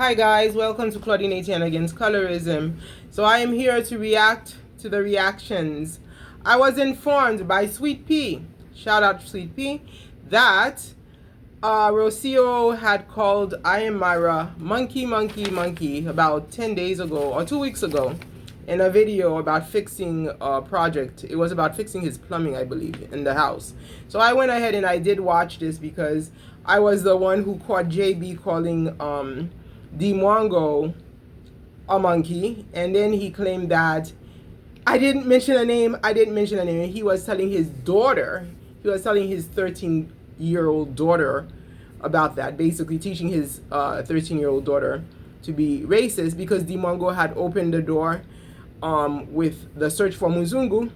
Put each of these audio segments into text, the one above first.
Hi guys, welcome to Claudinating Against Colorism. So I am here to react to the reactions. I was informed by Sweet Pea, shout out to Sweet Pea, that Rocio had called I am Marwa monkey about 10 days ago or 2 weeks ago in a video about fixing a project. It was about fixing his plumbing, I believe, in the house. So I went ahead and I did watch this because I was the one who caught JB calling Dee Mwango a monkey, and then he claimed that I didn't mention a name. He was telling his daughter, he was telling his 13-year-old daughter about that, basically teaching his 13-year-old daughter to be racist because Dee Mwango had opened the door with the search for Muzungu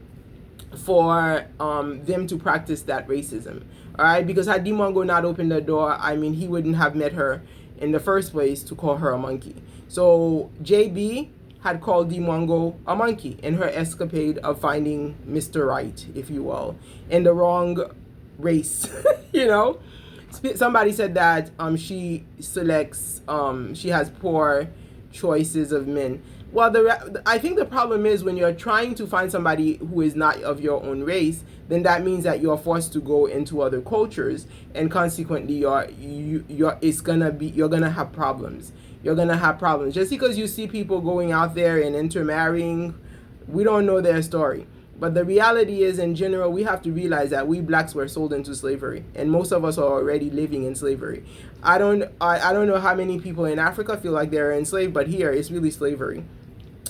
for them to practice that racism. All right, because had Dee Mwango not opened the door, I mean, he wouldn't have met her in the first place to call her a monkey. So JB had called Dee Mwango a monkey in her escapade of finding Mr. Right, if you will, in the wrong race. You know, somebody said that she selects, she has poor choices of men. Well, I think the problem is when you're trying to find somebody who is not of your own race, then that means that you're forced to go into other cultures, and consequently, you're gonna have problems. You're gonna have problems just because you see people going out there and intermarrying. We don't know their story, but the reality is, in general, we have to realize that we blacks were sold into slavery, and most of us are already living in slavery. I don't know how many people in Africa feel like they're enslaved, but here it's really slavery.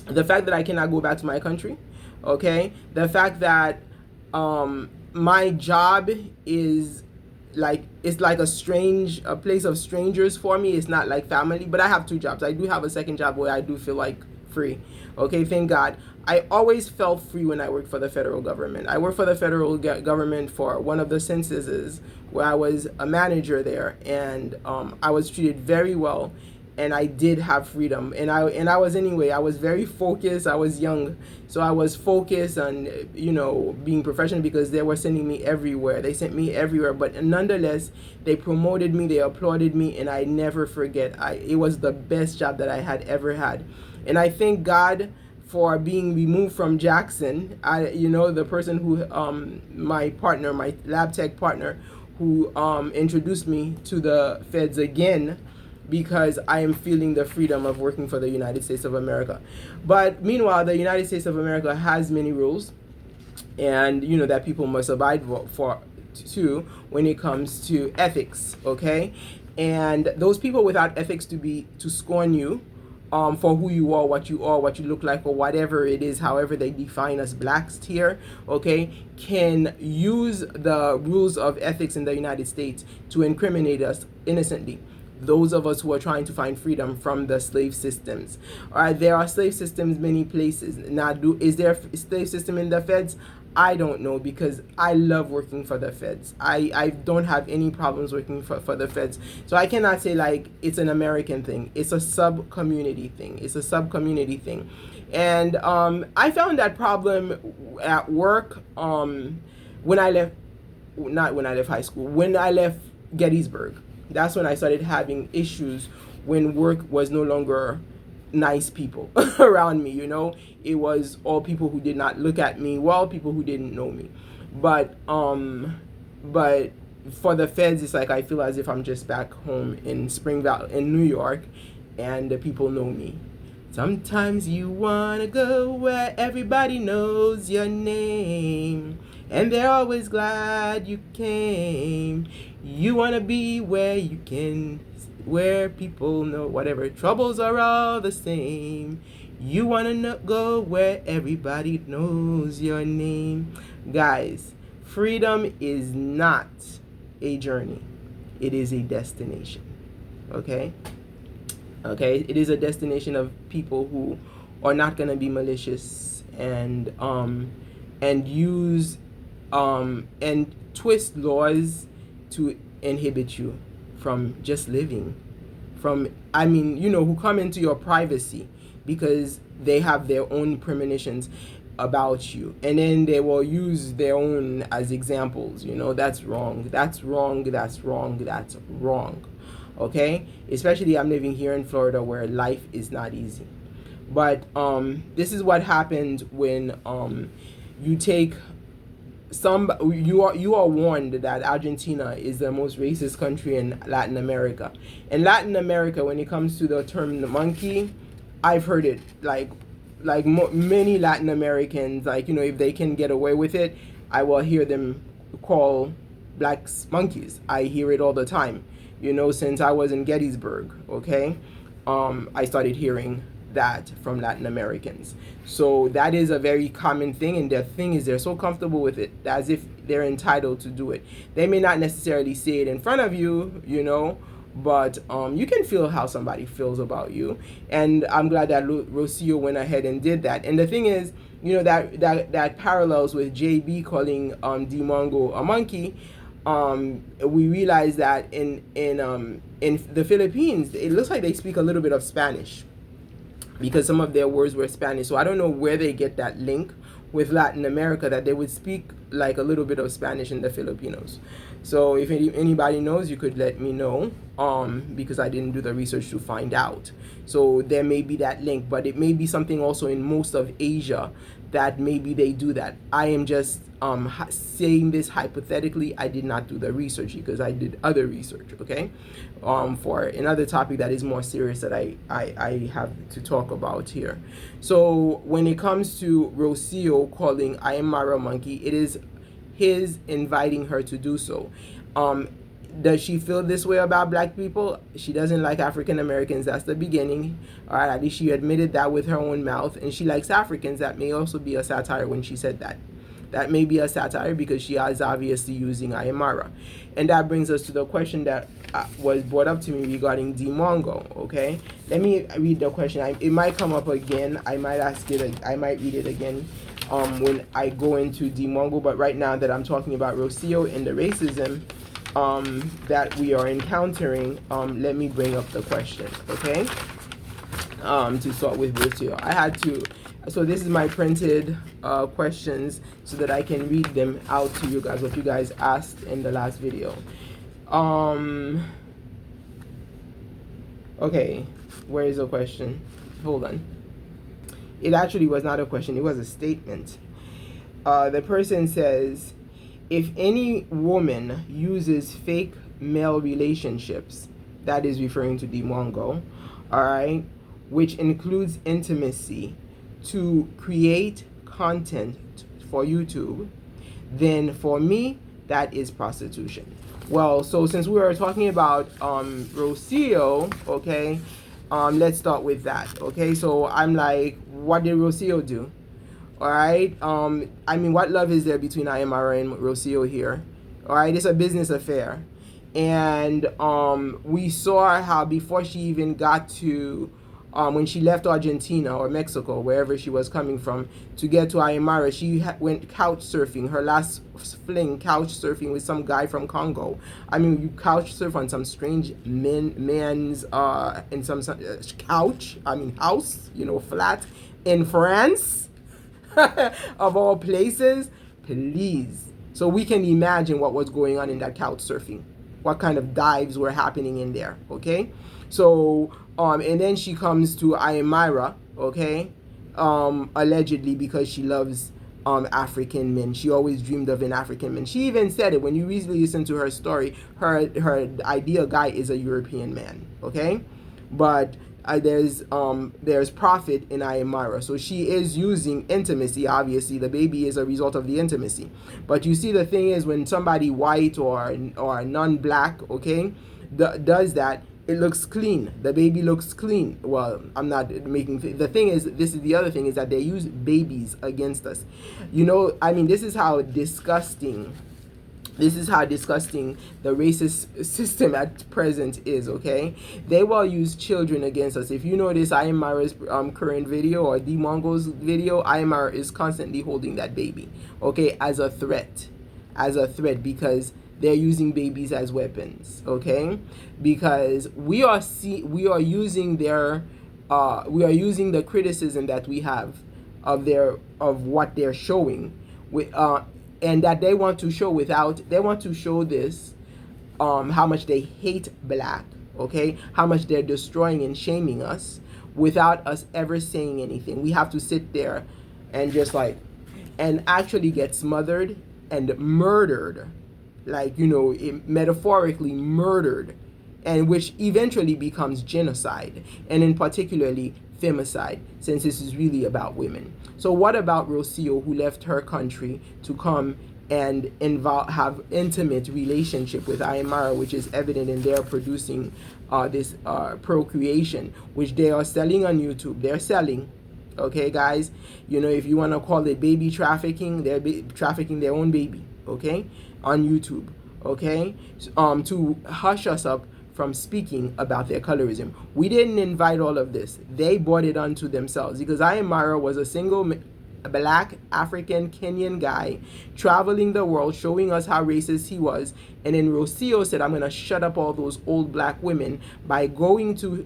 The fact that I cannot go back to my country, okay? The fact that my job is like, it's like a place of strangers for me. It's not like family, but I have two jobs. I do have a second job where I do feel like free, okay? Thank God. I always felt free when I worked for the federal government. I worked for the federal government for one of the censuses where I was a manager there, and I was treated very well. And I did have freedom, and I was very focused. I was young, so I was focused on, you know, being professional because they were sending me everywhere. They sent me everywhere, but nonetheless, they promoted me, they applauded me, and I never forget. It was the best job that I had ever had, and I thank God for being removed from Jackson. The person who, my partner, my lab tech partner, who introduced me to the feds again, because I am feeling the freedom of working for the United States of America. But meanwhile, the United States of America has many rules, and you know that people must abide for too when it comes to ethics, okay? And those people without ethics to scorn you for who you are, what you look like, or whatever it is, however they define us blacks here, okay, can use the rules of ethics in the United States to incriminate us innocently. Those of us who are trying to find freedom from the slave systems. All right, there are slave systems many places. Now, is there a slave system in the feds? I don't know, because I love working for the feds. I don't have any problems working for the feds. So I cannot say like it's an American thing. It's a sub-community thing. And I found that problem at work when I left, not when I left high school, when I left Gettysburg. That's when I started having issues, when work was no longer nice people around me, you know. It was all people who did not look at me well, people who didn't know me. But for the feds, it's like I feel as if I'm just back home in Spring Valley, in New York, and the people know me. Sometimes you wanna go where everybody knows your name, and they're always glad you came. You wanna be where where people know whatever troubles are all the same. You wanna go where everybody knows your name. Guys, freedom is not a journey. It is a destination. Okay? Okay? It is a destination of people who are not gonna be malicious and use and twist laws to inhibit you from just living, who come into your privacy because they have their own premonitions about you, and then they will use their own as examples. That's wrong. okay? Especially I'm living here in Florida where life is not easy. But this is what happens when you take you are warned that Argentina is the most racist country in Latin America. In Latin America, when it comes to the term the monkey, I've heard it many Latin Americans, like, you know, if they can get away with it, I will hear them call blacks monkeys. I hear it all the time, you know, since I was in Gettysburg, okay? I started hearing that from Latin Americans. So that is a very common thing, and the thing is they're so comfortable with it as if they're entitled to do it. They may not necessarily say it in front of you, you know, but you can feel how somebody feels about you. And I'm glad that Rocio went ahead and did that. And the thing is, you know, that parallels with JB calling Dee Mwango a monkey. We realize that in the Philippines, it looks like they speak a little bit of Spanish, because some of their words were Spanish. So I don't know where they get that link with Latin America, that they would speak like a little bit of Spanish in the Filipinos. So if anybody knows, you could let me know, because I didn't do the research to find out. So there may be that link, but it may be something also in most of Asia that maybe they do that. I am just saying this hypothetically. I did not do the research because I did other research, okay, for another topic that is more serious that I have to talk about here. So when it comes to Rocio calling I am Marwa monkey, it is his inviting her to do so. Does she feel this way about black people? She doesn't like African Americans. That's the beginning. All right, at least she admitted that with her own mouth. And she likes Africans. That may also be a satire when she said that. That may be a satire because she is obviously using Ayamara. And that brings us to the question that was brought up to me regarding Dee Mwango, okay? Let me read the question. It might come up again. I might ask it. I might read it again when I go into Dee Mwango. But right now that I'm talking about Rocio and the racism that we are encountering, let me bring up the question, okay? To start with Rocio, I had to. So this is my printed questions so that I can read them out to you guys, what you guys asked in the last video. Okay, where is the question? Hold on. It actually was not a question, it was a statement. The person says, if any woman uses fake male relationships, that is referring to Dee Mwango, all right, which includes intimacy, to create content for YouTube, then for me, that is prostitution. Well, so since we were talking about Rocio, okay, let's start with that, okay? So I'm like, what did Rocio do? All right, I mean, what love is there between Ayamara and Rocio here? All right, it's a business affair. And we saw how before she even got to when she left Argentina or Mexico, wherever she was coming from, to get to Ayamara, she went couch surfing. Her last fling, couch surfing with some guy from Congo. I mean, you couch surf on some strange man's in some couch. I mean, house, you know, flat in France, of all places. Please. So we can imagine what was going on in that couch surfing. What kind of dives were happening in there, okay? So, and then she comes to Ayamara, okay? Allegedly because she loves African men. She always dreamed of an African man. She even said it when you recently listen to her story. Her ideal guy is a European man, okay? But there's profit in Ayamara, so she is using intimacy. Obviously, the baby is a result of the intimacy. But you see, the thing is, when somebody white or non-black, okay, does that, it looks clean. The baby looks clean. Well, I'm not making the thing is, this is the other thing, is that they use babies against us. You know, I mean, this is how disgusting the racist system at present is, okay? They will use children against us. If you notice Ayamara's current video or Dee Mwango's video, Ayamara is constantly holding that baby, okay, as a threat, because they're using babies as weapons, okay? Because we are using the criticism that we have of what they're showing with and that they want to show this how much they hate black okay? How much they're destroying and shaming us without us ever saying anything. We have to sit there and just like, and actually get smothered and murdered, like, you know, metaphorically murdered, and which eventually becomes genocide, and in particularly femicide, since this is really about women. So what about Rocio, who left her country to come and have intimate relationship with Marwa, which is evident in their producing this procreation, which they are selling on YouTube. They're selling, okay, guys. You know, if you want to call it baby trafficking, they're trafficking their own baby, okay, on YouTube, okay, to hush us up from speaking about their colorism. We didn't invite all of this. They brought it onto themselves, because Marwa was a single black African Kenyan guy traveling the world, showing us how racist he was. And then Rocio said, I'm gonna shut up all those old black women by going to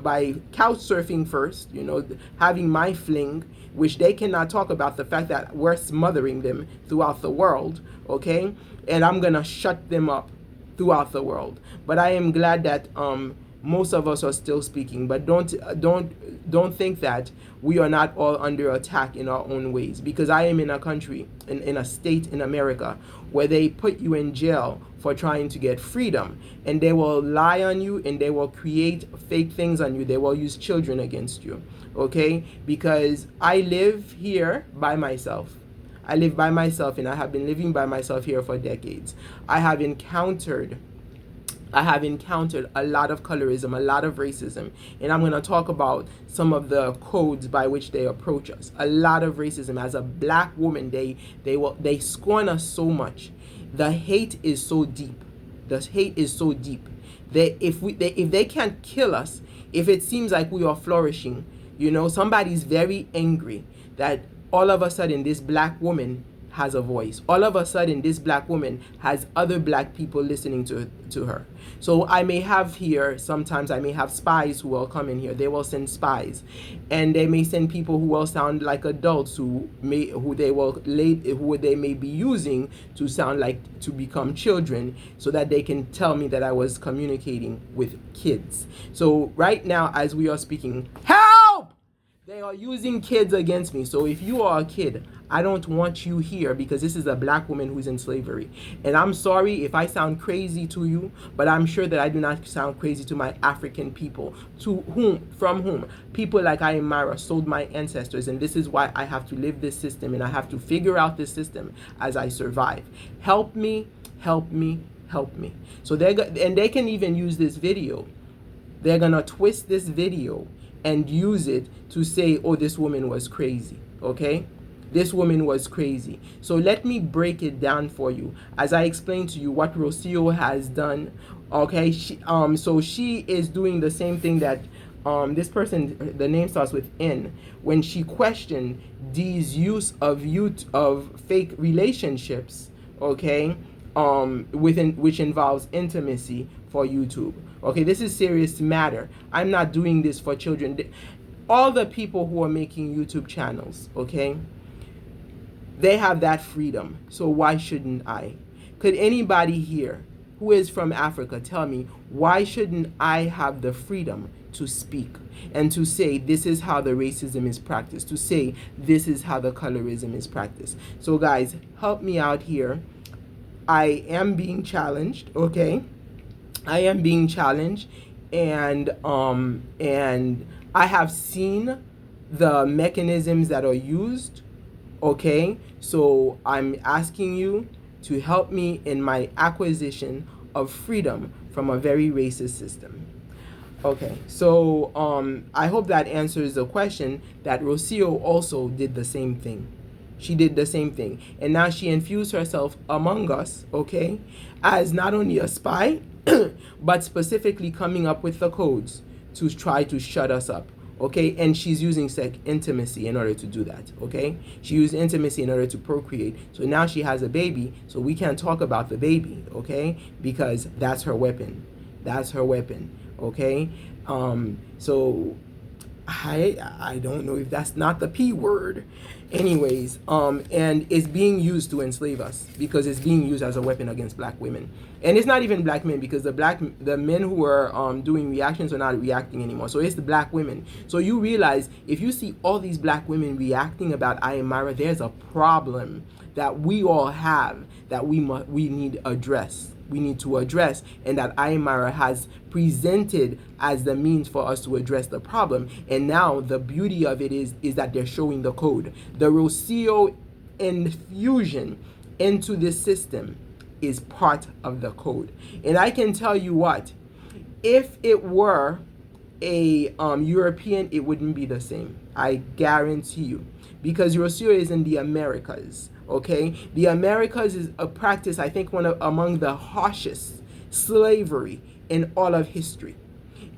by couch surfing first, you know, having my fling, which they cannot talk about the fact that we're smothering them throughout the world, okay? And I'm gonna shut them up throughout the world. But I am glad that most of us are still speaking. But don't think that we are not all under attack in our own ways, because I am in a country, in a state in America, where they put you in jail for trying to get freedom, and they will lie on you, and they will create fake things on you. They will use children against you, okay? Because I live here by myself. I live by myself, and I have been living by myself here for decades. I have encountered a lot of colorism, a lot of racism, and I'm going to talk about some of the codes by which they approach us. A lot of racism. As a black woman, they scorn us so much. The hate is so deep. The hate is so deep that if they can't kill us, if it seems like we are flourishing, you know, somebody's very angry that all of a sudden this black woman has a voice. All of a sudden this black woman has other black people listening to her. So I may have here, sometimes I may have spies who will come in here. They will send spies, and they may send people who will sound like adults who they may be using to sound like, to become children, so that they can tell me that I was communicating with kids. So right now, as we are speaking, help! They are using kids against me. So if you are a kid, I don't want you here, because this is a black woman who's in slavery. And I'm sorry if I sound crazy to you, but I'm sure that I do not sound crazy to my African people, from whom people like Marwa sold my ancestors. And this is why I have to live this system, and I have to figure out this system as I survive. Help me, help me, help me. So they can even use this video. They're gonna twist this video and use it to say, oh, this woman was crazy, okay? This woman was crazy. So let me break it down for you as I explain to you what Rocio has done, okay? So she is doing the same thing that this person, the name starts with N, when she questioned Dee's use of fake relationships, okay, which involves intimacy for YouTube. Okay, this is serious matter. I'm not doing this for children. All the people who are making YouTube channels, okay, they have that freedom. So why shouldn't I? Could anybody here who is from Africa tell me, why shouldn't I have the freedom to speak and to say this is how the racism is practiced, to say this is how the colorism is practiced? So guys, help me out here. I am being challenged, okay? I am being challenged, and I have seen the mechanisms that are used, okay? So I'm asking you to help me in my acquisition of freedom from a very racist system. Okay, so I hope that answers the question that Rocio also did the same thing. She did the same thing. And now she infused herself among us, okay, as not only a spy, but specifically coming up with the codes to try to shut us up, okay? And she's using intimacy in order to do that, okay? She used intimacy in order to procreate. So now she has a baby, so we can't talk about the baby, okay? Because that's her weapon. That's her weapon, okay? So I don't know if that's not the P word. Anyways, and it's being used to enslave us because it's being used as a weapon against black women. And it's not even black men, because the men who are doing reactions are not reacting anymore. So it's the black women. So you realize, if you see all these black women reacting about I Am Myra, there's a problem that we all have that we need address. We need to address, and that I Am Myra has presented as the means for us to address the problem. And now the beauty of it is that they're showing the code. The Rocio infusion into this system is part of the code. And I can tell you what, if it were a European, it wouldn't be the same. I guarantee you, because Rocio is in the Americas. Okay, the Americas is a practice, I think, among the harshest slavery in all of history,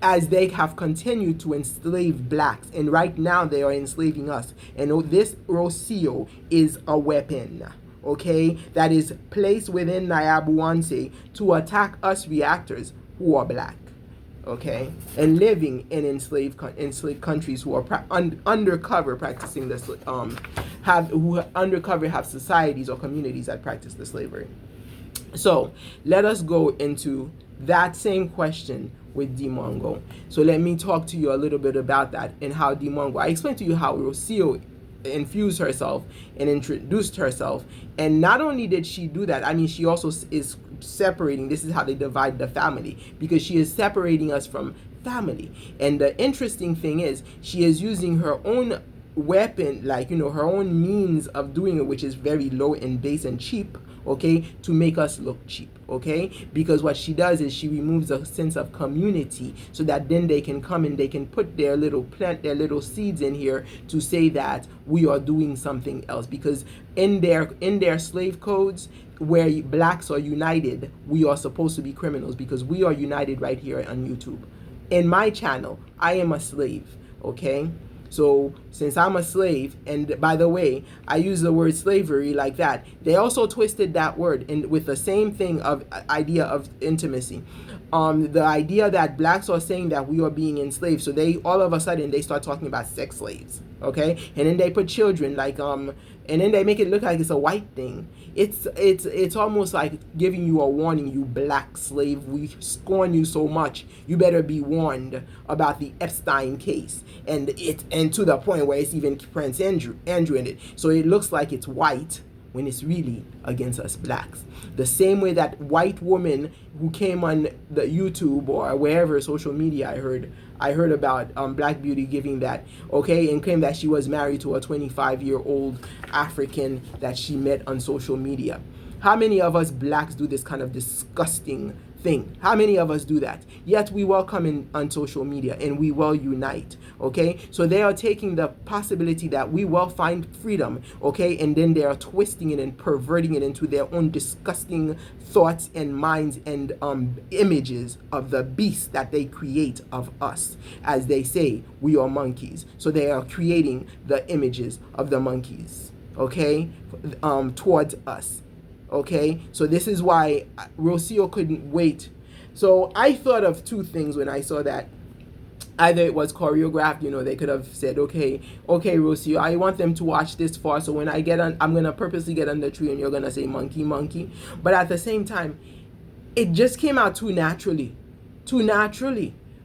as they have continued to enslave blacks, and right now they are enslaving us. And this Rocio is a weapon, okay, that is placed within Nyabuanse to attack us reactors who are black, okay, and living in enslaved countries who are undercover practicing this, have societies or communities that practice the slavery. So let us go into that same question with Dee Mwango. So let me talk to you a little bit about that, and how Dee Mwango, I explained to you how Rocio infused herself and introduced herself. And not only did she do that, I mean, she also is separating. This is how they divide the family, because she is separating us from family. And the interesting thing is, she is using her own weapon, like, her own means of doing it, which is very low and base and cheap, okay, to make us look cheap, okay? Because what she does is she removes a sense of community, so that then they can come and they can put their little seeds in here to say that we are doing something else. Because in their slave codes, where blacks are united, we are supposed to be criminals, because we are united right here on YouTube. In my channel, I am a slave, okay? So since I'm a slave, and by the way, I use the word slavery like that, they also twisted that word with the same thing of idea of intimacy. The idea that blacks are saying that we are being enslaved, so they all of a sudden they start talking about sex slaves, okay? And then they put children, like and then they make it look like it's a white thing. It's almost like giving you a warning, you black slave. We scorn you so much. You better be warned about the Epstein case, and to the point where it's even Prince Andrew in it. So it looks like it's white when it's really against us blacks. The same way that white woman who came on the YouTube or wherever social media, I heard about Black Beauty giving that, okay, and claimed that she was married to a 25-year-old African that she met on social media. How many of us blacks do this kind of disgusting thing? How many of us do that? Yet we welcome on social media, and we will unite, okay? So they are taking the possibility that we will find freedom, okay, and then they are twisting it and perverting it into their own disgusting thoughts and minds and images of the beast that they create of us. As they say, we are monkeys. So they are creating the images of the monkeys, okay, towards us. Okay, so this is why Rocio couldn't wait. So I thought of two things when I saw that. Either it was choreographed, they could have said, okay, Rocio, I want them to watch this far, so when I get on, I'm going to purposely get on the tree and you're going to say monkey, monkey. But at the same time, it just came out too naturally,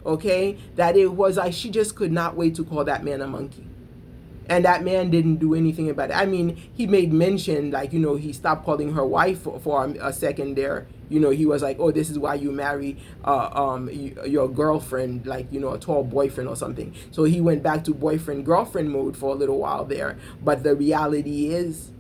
okay, that it was like she just could not wait to call that man a monkey. And that man didn't do anything about it. I mean, he made mention, like, he stopped calling her wife for a second there. He was like, oh, this is why you marry your girlfriend, like, a tall boyfriend or something. So he went back to boyfriend-girlfriend mode for a little while there. But the reality is,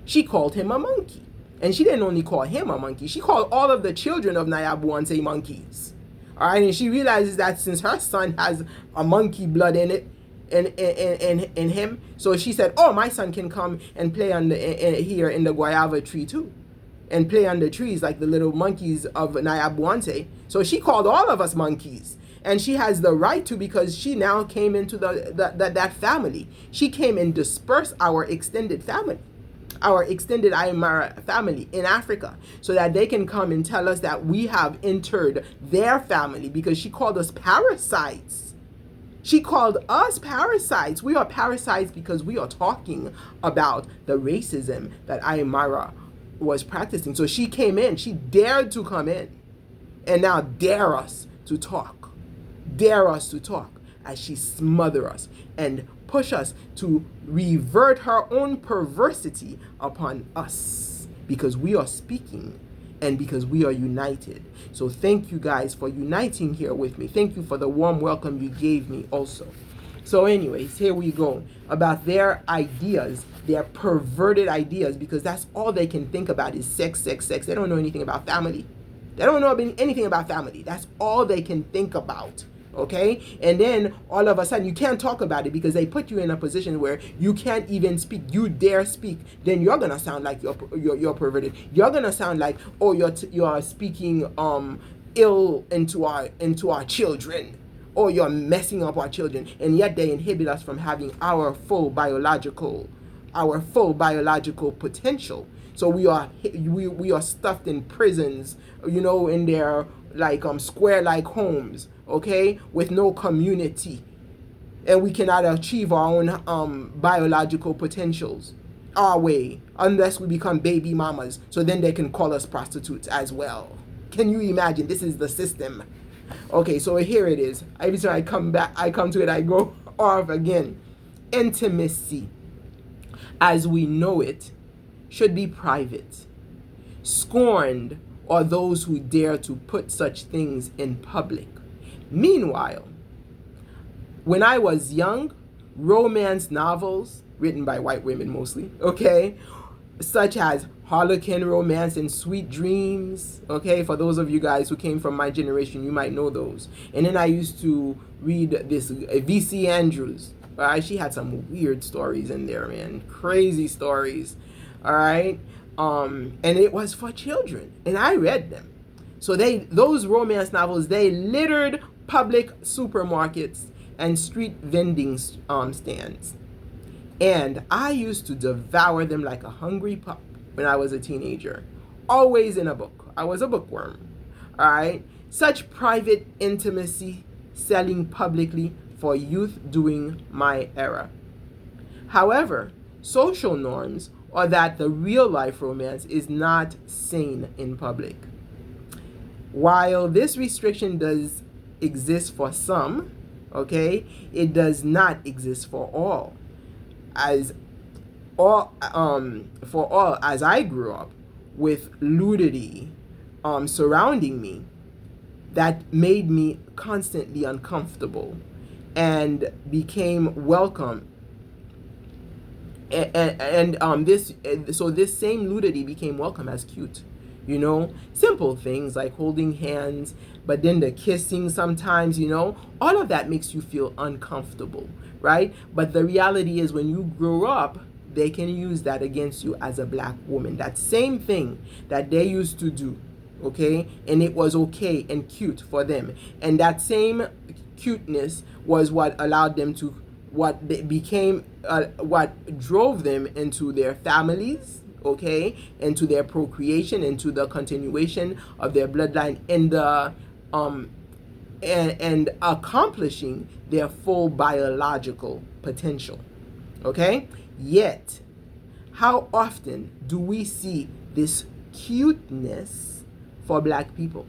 she called him a monkey. And she didn't only call him a monkey. She called all of the children of Nyabuanse monkeys. All right, and she realizes that since her son has a monkey blood in it, in him, so she said, oh, my son can come and play on here in the guayaba tree too, and play on the trees like the little monkeys of Nyabuanse. So she called all of us monkeys, and she has the right to, because she now came into that family. She came and dispersed our extended family, our extended Aymara family in Africa, so that they can come and tell us that we have entered their family, because she called us parasites. She called us parasites. We are parasites because we are talking about the racism that Marwa was practicing. So she came in, she dared to come in, and now dare us to talk. Dare us to talk as she smother us and push us to revert her own perversity upon us because we are speaking and because we are united. So thank you guys for uniting here with me. Thank you for the warm welcome you gave me also. So anyways, here we go about their ideas, their perverted ideas, because that's all they can think about is sex, sex, sex. They don't know anything about family. They don't know anything about family. That's all they can think about. Okay? And then all of a sudden you can't talk about it because they put you in a position where you can't even speak. You dare speak, then you're gonna sound like you're perverted. You're gonna sound like, oh, you're speaking ill into our children, or you're messing up our children, and yet they inhibit us from having our full biological potential. So we are stuffed in prisons, in their like square-like homes, okay, with no community, and we cannot achieve our own biological potentials our way unless we become baby mamas. So then they can call us prostitutes as well. Can you imagine? This is the system. Okay, so here it is. Every time I come to it, I go off again. Intimacy, as we know it, should be private. Scorned are those who dare to put such things in public. Meanwhile, when I was young, romance novels, written by white women mostly, okay, such as Harlequin Romance and Sweet Dreams, okay, for those of you guys who came from my generation, you might know those. And then I used to read this V.C. Andrews. All right, she had some weird stories in there, man, crazy stories. All right, and it was for children, and I read them. So those romance novels, they littered public supermarkets and street vending stands, and I used to devour them like a hungry pup when I was a teenager, always in a book. I was a bookworm. All right, such private intimacy selling publicly for youth during my era. However, social norms are that the real life romance is not sane in public. While this restriction does exist for some, okay, it does not exist for all. As I grew up with nudity surrounding me, that made me constantly uncomfortable and became welcome. So this same nudity became welcome as cute, simple things like holding hands, but then the kissing sometimes, all of that makes you feel uncomfortable, right? But the reality is when you grow up, they can use that against you as a black woman. That same thing that they used to do, okay, and it was okay and cute for them, and that same cuteness was what allowed them to what drove them into their families, okay, into their procreation, into the continuation of their bloodline, and the and accomplishing their full biological potential, okay. Yet, how often do we see this cuteness for black people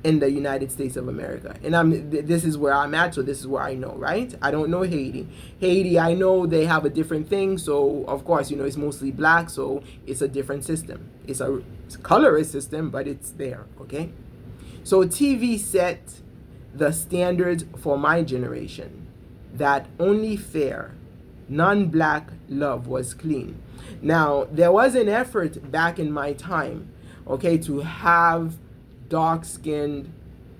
in the United States of America? And this is where I'm at, so this is where I know, right? I don't know Haiti. Haiti, I know they have a different thing, so of course, it's mostly black, so it's a different system. It's a colorist system, but it's there, okay? So TV set the standards for my generation that only fair, non-black love was clean. Now, there was an effort back in my time, okay, to have dark-skinned,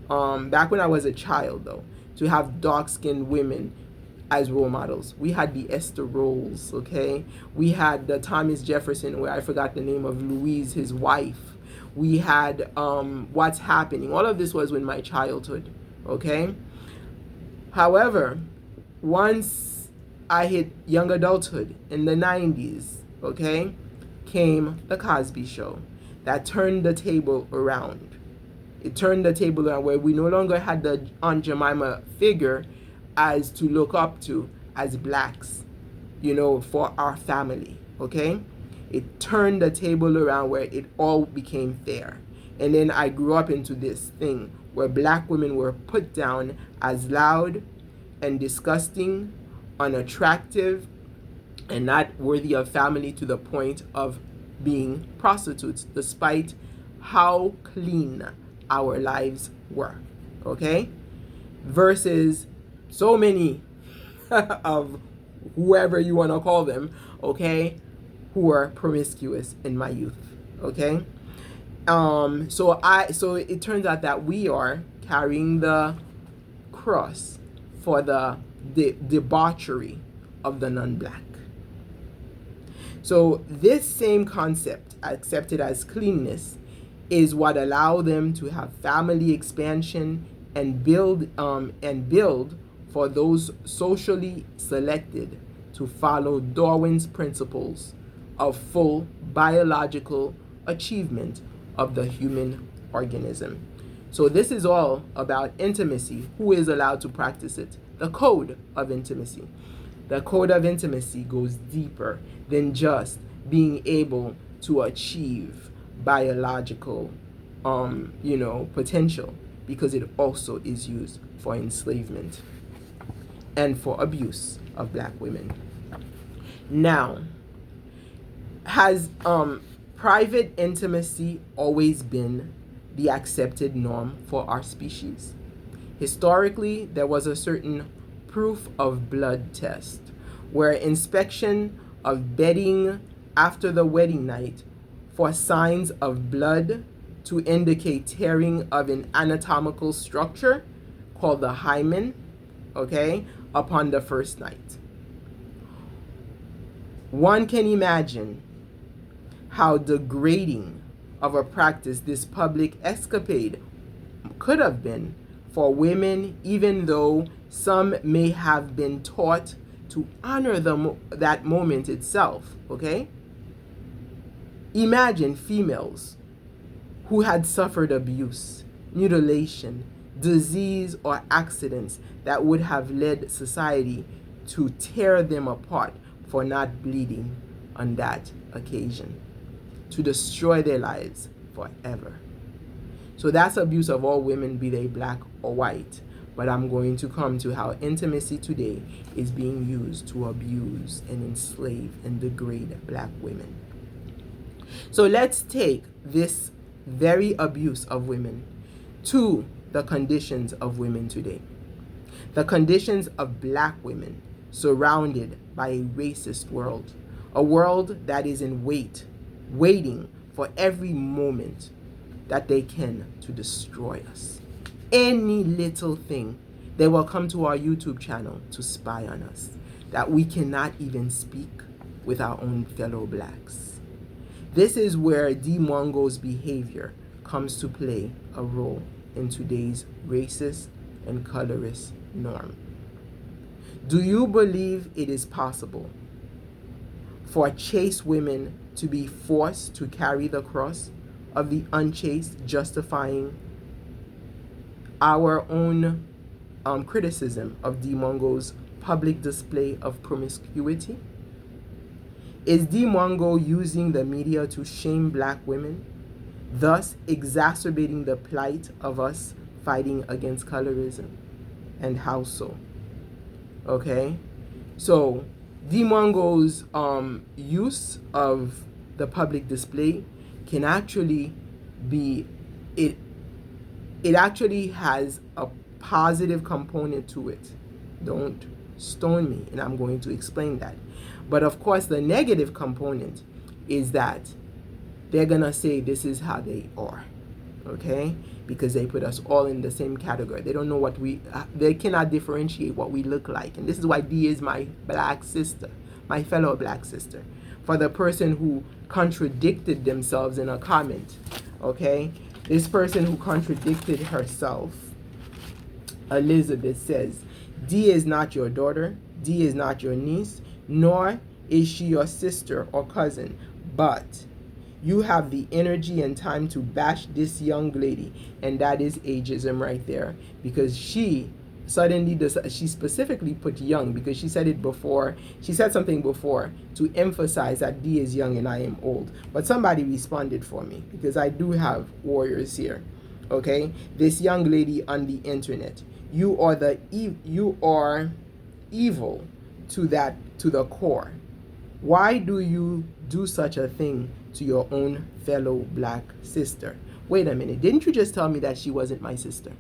back when I was a child though, to have dark-skinned women as role models. We had the Esther Rolls, okay? We had the Thomas Jefferson, where I forgot the name of Louise, his wife. We had What's Happening. All of this was in my childhood, okay? However, once I hit young adulthood in the 90s, okay, came The Cosby Show. That turned the table around. It turned the table around where we no longer had the Aunt Jemima figure as to look up to as blacks, you know, for our family, okay? It turned the table around where it all became fair. And then I grew up into this thing where black women were put down as loud and disgusting, unattractive, and not worthy of family, to the point of being prostitutes, despite how clean our lives were, okay? Versus so many of whoever you want to call them, okay, who were promiscuous in my youth, okay? So it turns out that we are carrying the cross for the debauchery of the non-black. So this same concept, accepted as cleanness, is what allow them to have family expansion and build for those socially selected to follow Darwin's principles of full biological achievement of the human organism. So this is all about intimacy. Who is allowed to practice it? The code of intimacy. The code of intimacy goes deeper than just being able to achieve biological potential, because it also is used for enslavement and for abuse of black women. Now, has private intimacy always been the accepted norm for our species? Historically, there was a certain proof of blood test where inspection of bedding after the wedding night for signs of blood to indicate tearing of an anatomical structure called the hymen, okay, upon the first night. One can imagine how degrading of a practice this public escapade could have been for women, even though some may have been taught to honor that moment itself, okay? Imagine females who had suffered abuse, mutilation, disease, or accidents that would have led society to tear them apart for not bleeding on that occasion, to destroy their lives forever. So that's abuse of all women, be they black or white. But I'm going to come to how intimacy today is being used to abuse and enslave and degrade black women. So let's take this very abuse of women to the conditions of women today. The conditions of black women surrounded by a racist world. A world that is in waiting for every moment that they can to destroy us. Any little thing, they will come to our YouTube channel to spy on us, that we cannot even speak with our own fellow blacks. This is where Dee Mwango's behavior comes to play a role in today's racist and colorist norm. Do you believe it is possible for chaste women to be forced to carry the cross of the unchaste, justifying our own criticism of Dee Mwango's public display of promiscuity? Is Dee Mwango using the media to shame black women, thus exacerbating the plight of us fighting against colorism? And how so? Okay, so Dee Mwango's use of the public display can actually be, it actually has a positive component to it. Don't stone me, and I'm going to explain that. But of course, the negative component is that they're gonna say this is how they are, okay? Because they put us all in the same category. They don't know they cannot differentiate what we look like. And this is why Dee is my black sister, my fellow black sister. For the person who contradicted themselves in a comment, okay? This person who contradicted herself, Elizabeth, says, Dee is not your daughter, Dee is not your niece, nor is she your sister or cousin, but you have the energy and time to bash this young lady, and that is ageism right there, because she suddenly she specifically put young because she said it before. She said something before to emphasize that D is young and I am old. But somebody responded for me because I do have warriors here. Okay, this young lady on the internet, you are evil to the core. Why do you do such a thing to your own fellow black sister? Wait a minute, didn't you just tell me that she wasn't my sister?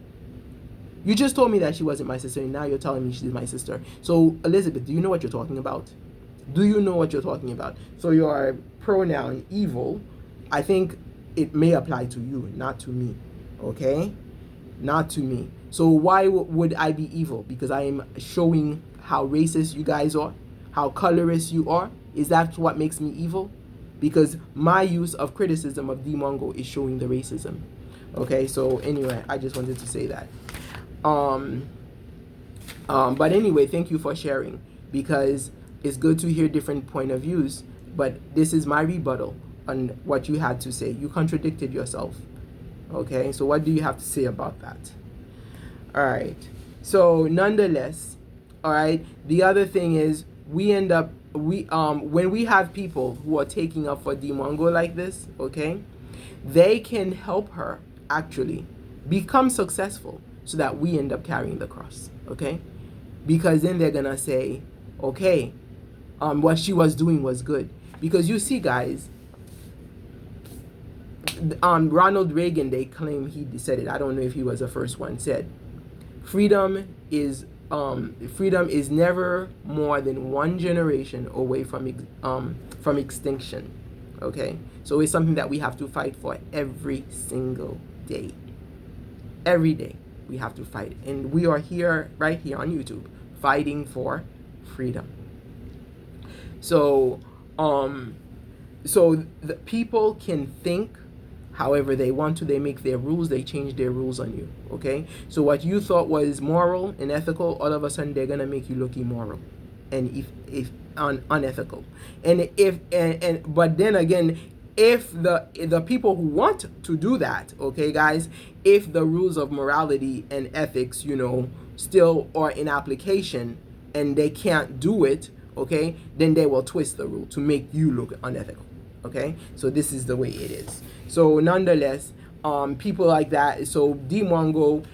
You just told me that she wasn't my sister, and now you're telling me she's my sister. So, Elizabeth, do you know what you're talking about? Do you know what you're talking about? So your pronoun evil, I think it may apply to you, not to me. Okay? Not to me. So why would I be evil? Because I am showing how racist you guys are, how colorist you are. Is that what makes me evil? Because my use of criticism of Dee Mwango is showing the racism. Okay, so anyway, I just wanted to say that. But anyway, thank you for sharing, because it's good to hear different point of views, but this is my rebuttal on what you had to say. You contradicted yourself. Okay, so what do you have to say about that? All right, so nonetheless, all right, the other thing is when we have people who are taking up for Dee Mwango like this, okay, they can help her actually become successful so that we end up carrying the cross, okay? Because then they're gonna say, okay, what she was doing was good. Because you see, guys, Ronald Reagan, they claim he said it. I don't know if he was the first one, said, freedom is never more than one generation away from extinction. Okay, so it's something that we have to fight for every single day. Every day we have to fight, and we are here, right here on YouTube, fighting for freedom. So, so the people can think however they want to. They make their rules, they change their rules on you. Okay, so what you thought was moral and ethical, all of a sudden they're gonna make you look immoral and if unethical. And but then again, if the people who want to do that, okay guys, if the rules of morality and ethics, you know, still are in application and they can't do it, okay, then they will twist the rule to make you look unethical. Okay, so this is the way it is. So nonetheless, people like that, so Dee Mwango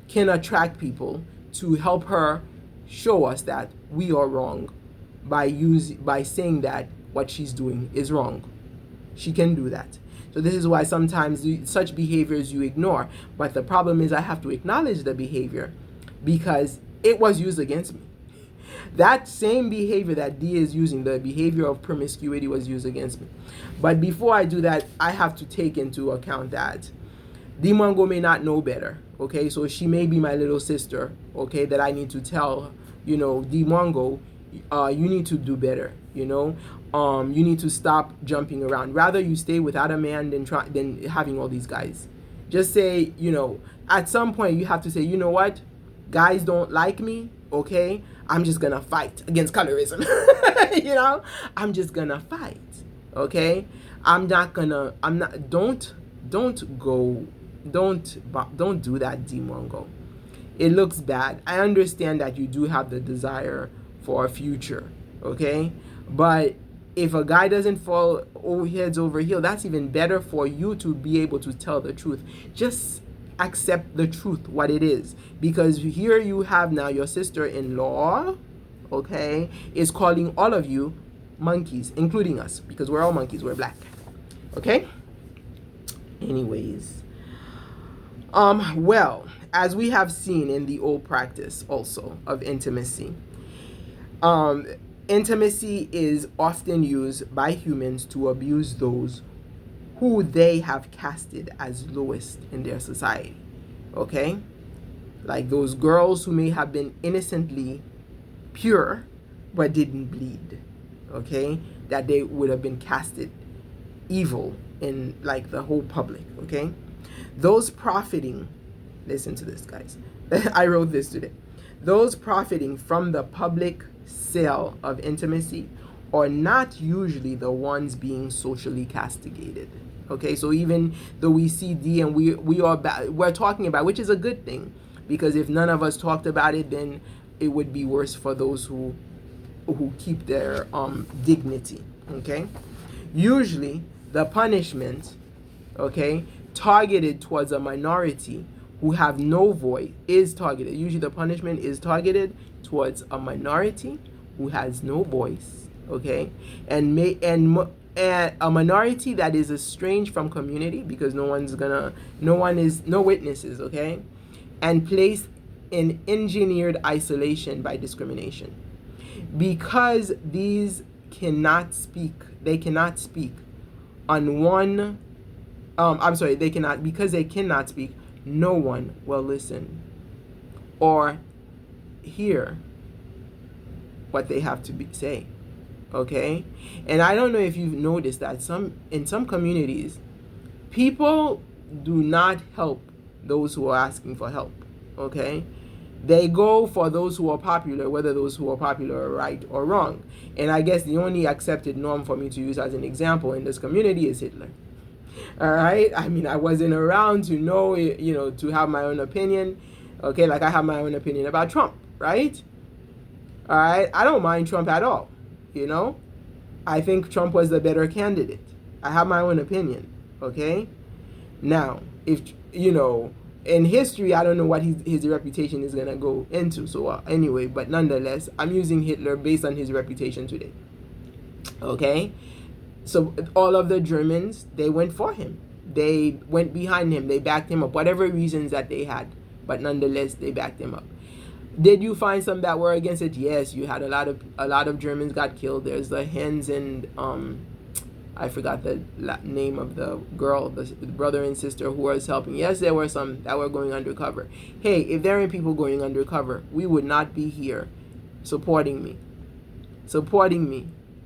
can attract people to help her show us that we are wrong by saying that what she's doing is wrong. She can do that. So this is why sometimes such behaviors you ignore. But the problem is I have to acknowledge the behavior because it was used against me. That same behavior that Dee is using, the behavior of promiscuity, was used against me. But before I do that, I have to take into account that Dee Mwango may not know better. Okay, so she may be my little sister. Okay, that I need to tell, you know, Dee Mwango, you need to do better. You know, you need to stop jumping around. Rather you stay without a man than having all these guys. Just say, you know, at some point you have to say, you know what, guys don't like me. Okay, I'm just gonna fight against colorism. You know, I'm just gonna fight. Okay, don't do that, Dee Mwango. It looks bad. I understand that you do have the desire for a future, okay, but if a guy doesn't fall heads over heels, that's even better for you to be able to tell the truth. Just accept the truth, what it is, because here you have now your sister-in-law, okay, is calling all of you monkeys, including us, because we're all monkeys, we're black. Okay, anyways, well, as we have seen in the old practice also of intimacy, intimacy is often used by humans to abuse those who they have casted as lowest in their society. Okay, like those girls who may have been innocently pure but didn't bleed. Okay, that they would have been casted evil in like the whole public. Okay, those profiting, listen to this, guys. I wrote this today. Those profiting from the public sale of intimacy are not usually the ones being socially castigated. Okay, so even though we see Dee and we're talking about, which is a good thing, because if none of us talked about it, then it would be worse for those who keep their dignity. Okay, usually the punishment, okay, targeted towards a minority who have no voice is targeted. Usually the punishment is targeted towards a minority who has no voice, okay, and a minority that is estranged from community because no witnesses, okay, and placed in engineered isolation by discrimination. Because these they cannot speak on one, because they cannot speak, no one will listen or hear what they have to say, okay? And I don't know if you've noticed that in some communities, people do not help those who are asking for help, okay? They go for those who are popular, whether those who are popular are right or wrong. And I guess the only accepted norm for me to use as an example in this community is Hitler. All right? I mean, I wasn't around to know, to have my own opinion. Okay, like I have my own opinion about Trump, right? All right? I don't mind Trump at all, I think Trump was the better candidate. I have my own opinion, okay? Now, if, in history, I don't know what his reputation is going to go into. So anyway, but nonetheless, I'm using Hitler based on his reputation today. Okay? So all of the Germans, they went for him. They went behind him. They backed him up, whatever reasons that they had. But nonetheless, they backed him up. Did you find some that were against it? Yes, you had a lot of Germans got killed. There's the Hens and I forgot the name of the girl, the brother and sister who was helping. Yes, there were some that were going undercover. Hey, if there ain't people going undercover, we would not be here supporting me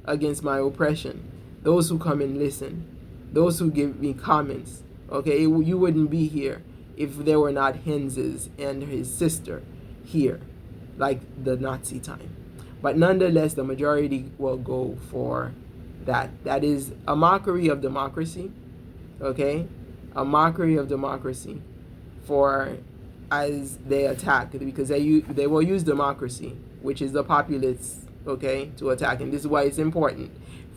against my oppression. Those who come and listen, those who give me comments. Okay, you wouldn't be here if there were not Henzes and his sister here, like the Nazi time. But nonetheless, the majority will go for that. That is a mockery of democracy, okay? A mockery of democracy as they attack, because they will use democracy, which is the populists, okay, to attack. And this is why it's important.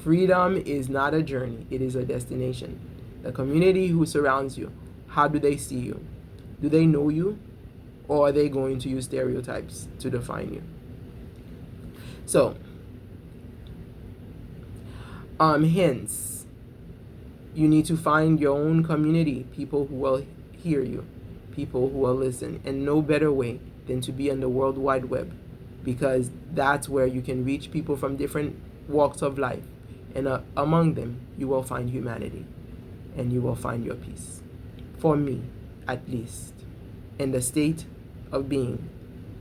Freedom is not a journey, it is a destination. The community who surrounds you, how do they see you? Do they know you? Or are they going to use stereotypes to define you? So, hence, you need to find your own community, people who will hear you, people who will listen, and no better way than to be on the World Wide Web, because that's where you can reach people from different walks of life, and among them, you will find humanity, and you will find your peace. For me, at least, in the state of being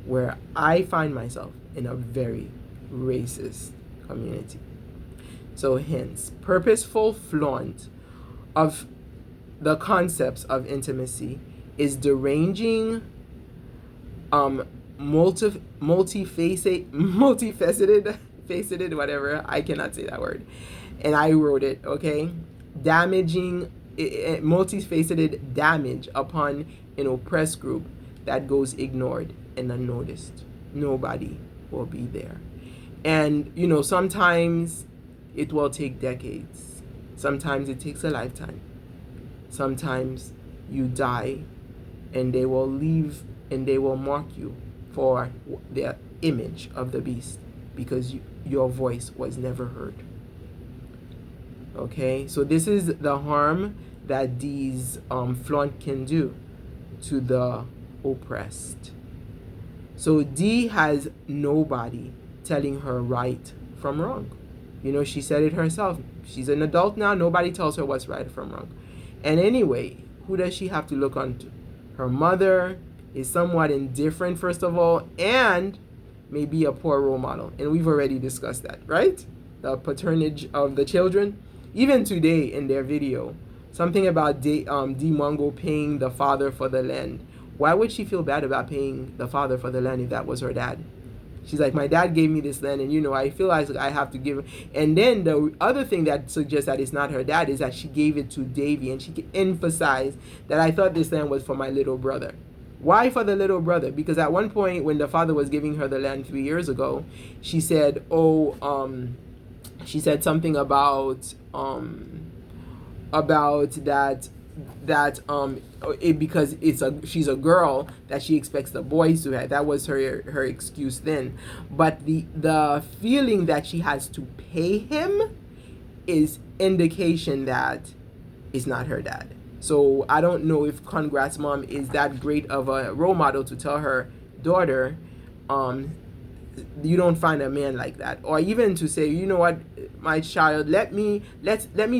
where I find myself in a very racist community. So hence, purposeful flaunt of the concepts of intimacy is deranging, multifaceted, whatever, I cannot say that word, and I wrote it, okay, damaging, multifaceted damage upon an oppressed group that goes ignored and unnoticed. Nobody will be there. And, sometimes it will take decades. Sometimes it takes a lifetime. Sometimes you die and they will leave and they will mark you for the image of the beast because your voice was never heard. Okay, so this is the harm that these flaunt can do to the oppressed. So Dee has nobody telling her right from wrong. She said it herself. She's an adult now. Nobody tells her what's right from wrong. And anyway, who does she have to look onto? Her mother is somewhat indifferent, first of all, and maybe a poor role model. And we've already discussed that, right? The patronage of the children. Even today in their video, something about Dee Mwango paying the father for the land. Why would she feel bad about paying the father for the land if that was her dad? She's like, my dad gave me this land, and I feel like I have to give. And then the other thing that suggests that it's not her dad is that she gave it to Davy, and she emphasized that I thought this land was for my little brother. Why for the little brother? Because at one point when the father was giving her the land 3 years ago, she said, she said something about because she's a girl that she expects the boys to have. That was her excuse then. But the feeling that she has to pay him is indication that it's not her dad. So I don't know if Congrats mom is that great of a role model to tell her daughter, you don't find a man like that, or even to say, you know what, my child, let me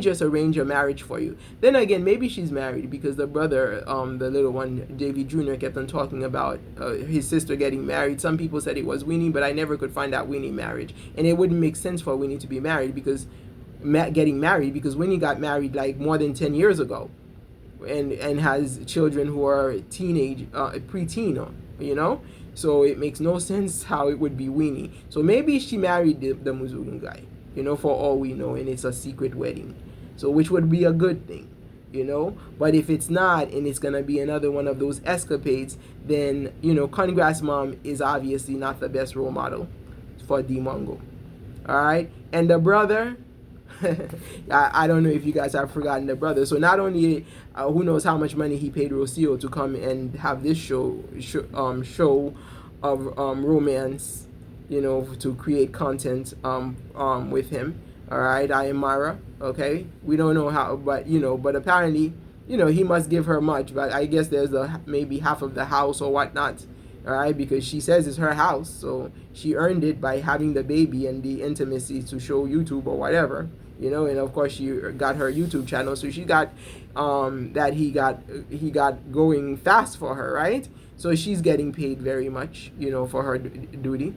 just arrange a marriage for you. Then again, maybe she's married, because the brother, the little one, Davy Jr., kept on talking about his sister getting married. Some people said it was Winnie, but I never could find out Winnie marriage, and it wouldn't make sense for Winnie to be married, because getting married, because Winnie got married like more than 10 years ago, and has children who are preteen, you know. So it makes no sense how it would be Winnie. So maybe she married the Muzungu guy, you know, for all we know, and it's a secret wedding. So which would be a good thing, you know. But if it's not, and it's gonna be another one of those escapades, then, you know, Congrats mom is obviously not the best role model for Dee Mwango. Alright? And the brother, I don't know if you guys have forgotten the brother. So not only who knows how much money he paid Rocio to come and have this show of romance, you know, to create content with him. All right, I am Marwa. Okay, we don't know how, but you know, but apparently, you know, he must give her much. But I guess there's maybe half of the house or whatnot. All right, because she says it's her house, so she earned it by having the baby and the intimacy to show YouTube or whatever, you know. And of course she got her YouTube channel, so she got that he got going fast for her, right? So she's getting paid very much, you know, for her duty.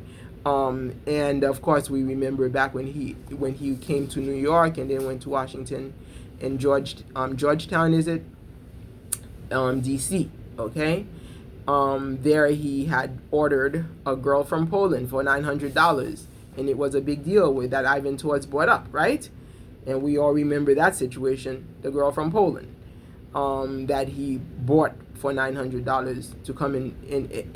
And of course we remember back when he came to New York and then went to Washington and Georgetown, is it, DC, okay. There he had ordered a girl from Poland for $900, and it was a big deal with that Ivan Towards brought up, right? And we all remember that situation, the girl from Poland, that he bought for $900 to come in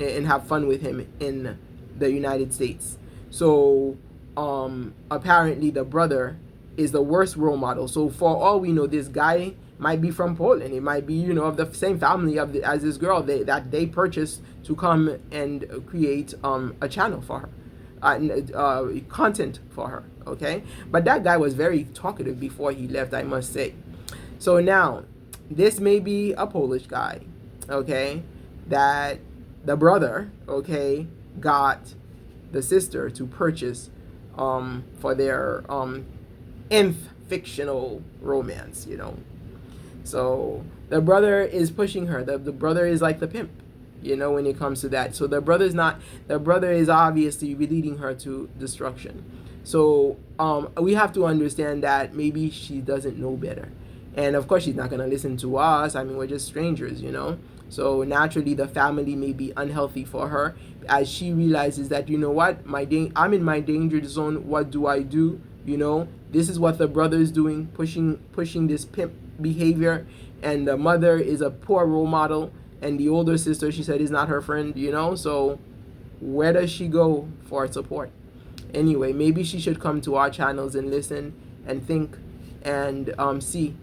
and have fun with him in the United States. So apparently the brother is the worst role model. So for all we know, this guy might be from Poland. It might be, you know, of the same family as this girl that they purchased to come and create a channel for her, content for her, okay? But that guy was very talkative before he left, I must say. So now, this may be a Polish guy, okay, that the brother, okay, got the sister to purchase for their nth fictional romance, you know. So the brother is pushing her. The brother is like the pimp, you know, when it comes to that. So the brother is obviously leading her to destruction. So we have to understand that maybe she doesn't know better. And of course she's not going to listen to us. I mean, we're just strangers, you know. So naturally the family may be unhealthy for her, as she realizes that, you know what, I'm in my danger zone. What do I do? You know, this is what the brother is doing, pushing this pimp behavior, and the mother is a poor role model, and the older sister, she said, is not her friend, you know. So where does she go for support? Anyway, maybe she should come to our channels and listen and think and see,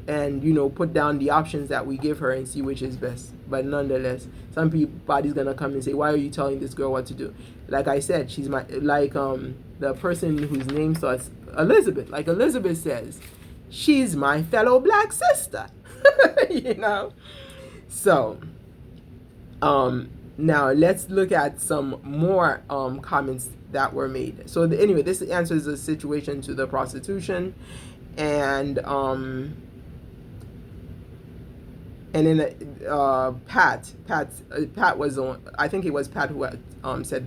and, you know, put down the options that we give her and see which is best. But nonetheless, somebody's gonna come and say, why are you telling this girl what to do? Like I said, she's the person whose name starts Elizabeth, like Elizabeth says, she's my fellow black sister. You know. So now let's look at some more comments that were made. So anyway, this answers the situation to the prostitution, and then Pat was on. I think it was Pat who said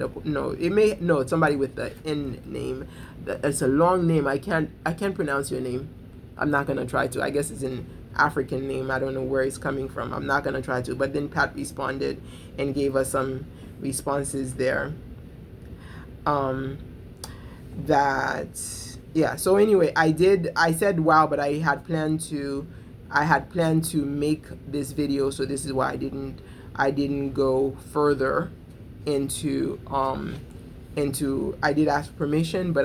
somebody with the N name. It's a long name. I can't pronounce your name. I'm not gonna try to. I guess it's an African name. I don't know where it's coming from. I'm not gonna try to. But then Pat responded and gave us some responses there. So anyway, I said wow, but I had planned to make this video, so this is why I didn't I didn't go further into I did ask permission, but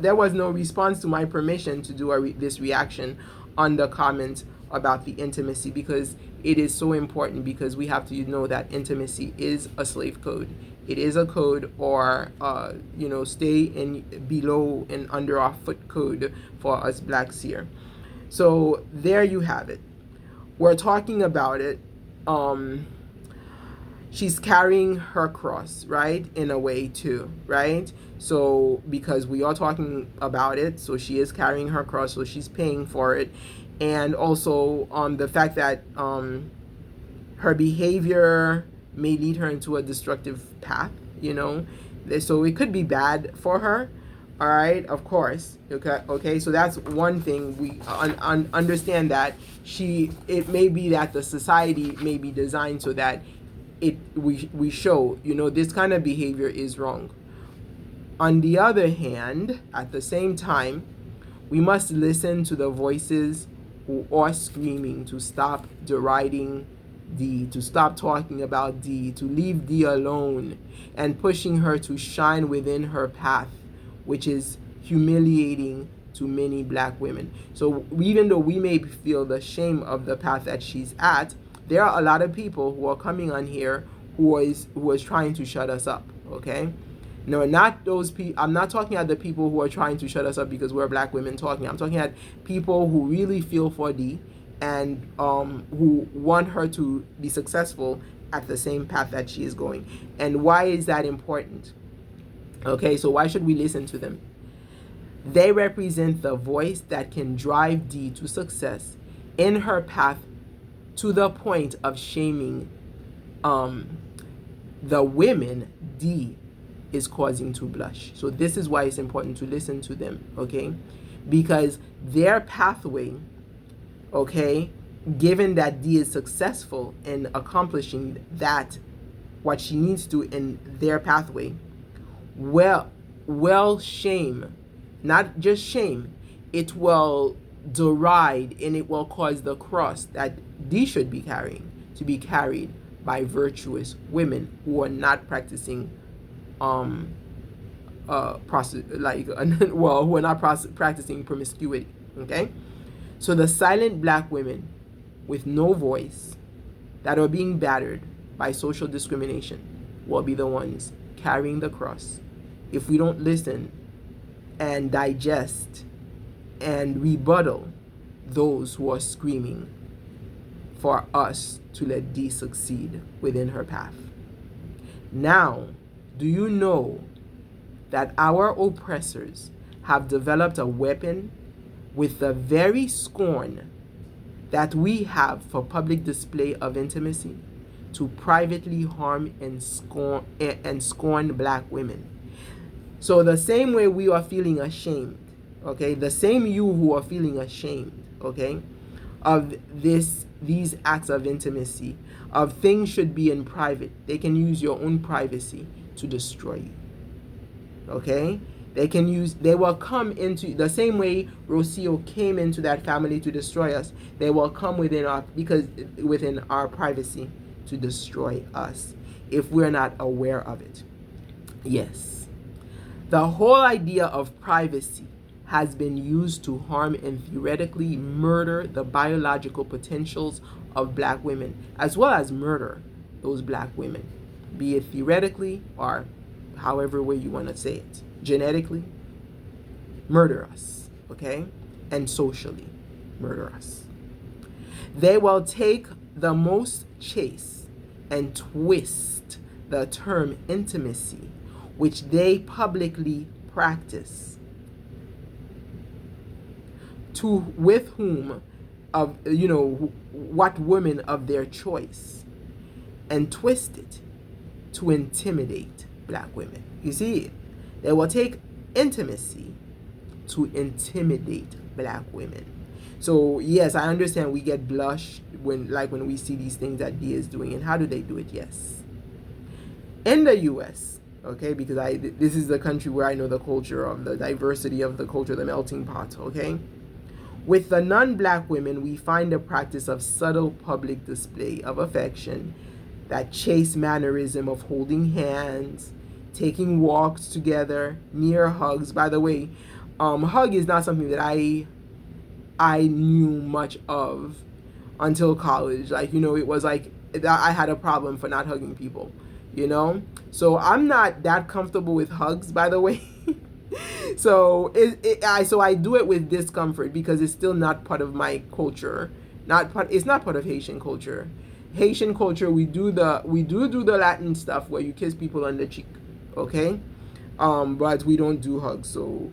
there was no response to my permission to do this reaction on the comment about the intimacy, because it is so important, because we have to know that intimacy is a slave code. It is a code, or stay in below and under our foot code for us blacks here. So there you have it. We're talking about it. She's carrying her cross, right? In a way too, right? So because we are talking about it, so she is carrying her cross, so she's paying for it. And also the fact that her behavior may lead her into a destructive path, so it could be bad for her. All right, of course. Okay. So that's one thing. We understand that it may be that the society may be designed so that we show, this kind of behavior is wrong. On the other hand, at the same time, we must listen to the voices who are screaming to stop deriding Dee, to stop talking about Dee, to leave Dee alone, and pushing her to shine within her path, which is humiliating to many black women. So even though we may feel the shame of the path that she's at, there are a lot of people who are coming on here who is trying to shut us up, okay? No, not those people. I'm not talking about the people who are trying to shut us up because we're black women talking. I'm talking about people who really feel for Dee and who want her to be successful at the same path that she is going. And why is that important? Okay, so why should we listen to them? They represent the voice that can drive Dee to success in her path, to the point of shaming the women Dee is causing to blush. So this is why it's important to listen to them, okay? Because their pathway, okay, given that Dee is successful in accomplishing that, what she needs to in their pathway, well shame, not just shame, it will deride and it will cause the cross that Dee should be carrying to be carried by virtuous women who are not practicing who are not practicing promiscuity, okay? So the silent black women with no voice that are being battered by social discrimination will be the ones carrying the cross if we don't listen and digest and rebuttal those who are screaming for us to let Dee succeed within her path. Now, do you know that our oppressors have developed a weapon with the very scorn that we have for public display of intimacy to privately harm and scorn black women? So the same way we are feeling ashamed, okay, the same you who are feeling ashamed, okay, of these acts of intimacy, of things should be in private, they can use your own privacy to destroy you, okay? They will come into the same way Rocio came into that family to destroy us. They will come within our privacy to destroy us if we're not aware of it. Yes. The whole idea of privacy has been used to harm and theoretically murder the biological potentials of black women, as well as murder those black women, be it theoretically or however way you want to say it. Genetically, murder us, okay? And socially, murder us. They will take the most chaste and twist the term intimacy, which they publicly practice, with whom, what women of their choice, and twist it to intimidate black women. You see, they will take intimacy to intimidate black women. So yes, I understand we get blushed when we see these things that Dee is doing. And how do they do it? Yes, in the U.S., okay, because this is the country where I know the culture of the diversity of the culture, the melting pot, okay? With the non-black women, we find a practice of subtle public display of affection that chase mannerism of holding hands, taking walks together, near hugs. By the way, hug is not something that I knew much of until college. Like, it was like I had a problem for not hugging people, So I'm not that comfortable with hugs, by the way. So I do it with discomfort because it's still not part of my culture. It's not part of Haitian culture. Haitian culture, we do the Latin stuff where you kiss people on the cheek, okay? But we don't do hugs. So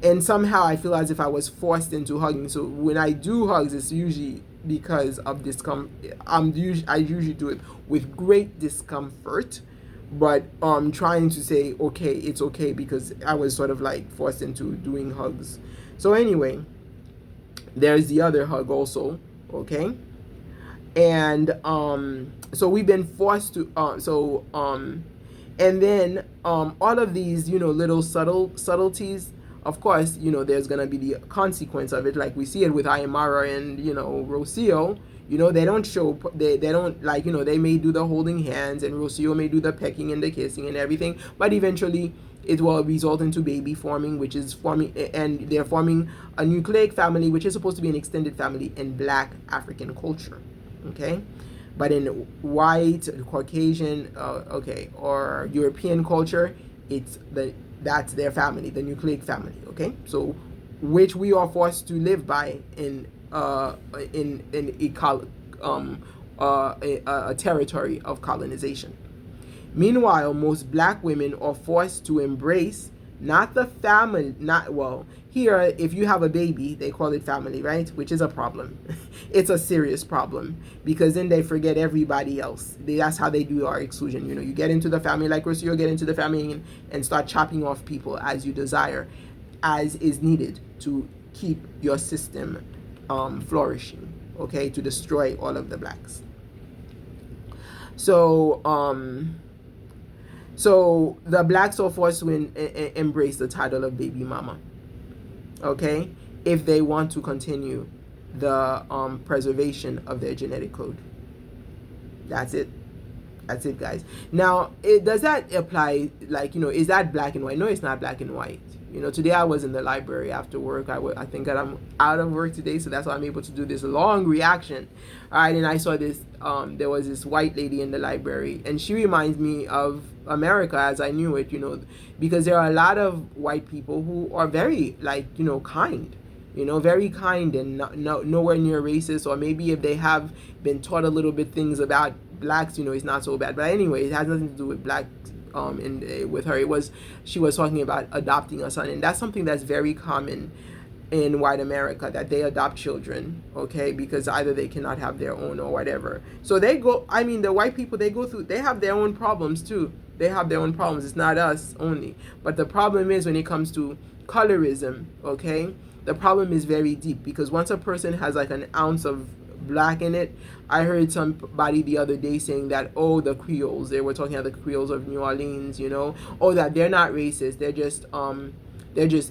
and somehow I feel as if I was forced into hugging. So when I do hugs, it's usually because of discomfort. I usually do it with great discomfort, but trying to say, okay, it's okay, because I was sort of like forced into doing hugs. So anyway, there's the other hug also, okay? And so we've been forced to and then all of these, little subtleties, of course, there's gonna be the consequence of it. Like we see it with Marwa and Rocio. They don't show, they don't, like, they may do the holding hands, and Rocio may do the pecking and the kissing and everything, but eventually it will result into baby forming, which is forming, and they're forming a nucleic family, which is supposed to be an extended family in Black African culture, okay? But in white, Caucasian, or European culture, that's their family, the nucleic family, okay? So, which we are forced to live by in a territory of colonization. Meanwhile, most Black women are forced to embrace not the family, here, if you have a baby, they call it family, right? Which is a problem. It's a serious problem, because then they forget everybody else. That's how they do our exclusion. You get into the family, like Rocio, get into the family and start chopping off people as you desire, as is needed to keep your system flourishing, okay, to destroy all of the Blacks. So the Blacks are forced to embrace the title of baby mama, okay, if they want to continue the preservation of their genetic code. That's it, guys. Now, does that apply, like, is that black and white? No, it's not black and white. Today I was in the library after work. I think that I'm out of work today, so that's why I'm able to do this long reaction. All right, and I saw this, there was this white lady in the library, and she reminds me of America as I knew it, because there are a lot of white people who are very, like, kind, very kind, and nowhere near racist, or maybe if they have been taught a little bit things about Blacks, it's not so bad. But anyway, it has nothing to do with Black. With her, she was talking about adopting a son, and that's something that's very common in white America, that they adopt children, okay, because either they cannot have their own or whatever. So the white people, they have their own problems too. They have their own problems. It's not us only. But the problem is when it comes to colorism, okay, the problem is very deep, because once a person has like an ounce of Black in it, I heard somebody the other day saying that, the Creoles, they were talking about the Creoles of New Orleans, that they're not racist,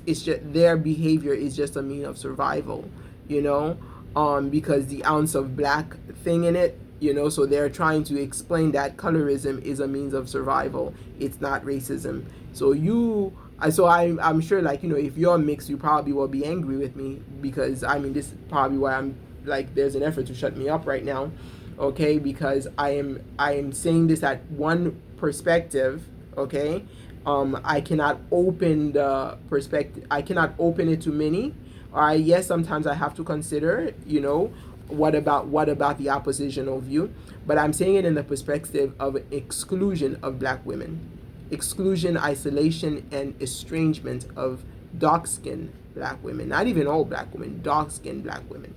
it's just their behavior is just a mean of survival, because the ounce of Black thing in it, so they're trying to explain that colorism is a means of survival. It's not racism. So I'm sure, like, if you're mixed, you probably will be angry with me, because this is probably why I'm like, there's an effort to shut me up right now, okay, because I am saying this at one perspective, okay. I cannot open the perspective, I cannot open it to many. All right, yes, sometimes I have to consider, what about the oppositional view, but I'm saying it in the perspective of exclusion of Black women, exclusion, isolation, and estrangement of dark-skinned Black women, not even all Black women, dark-skinned Black women.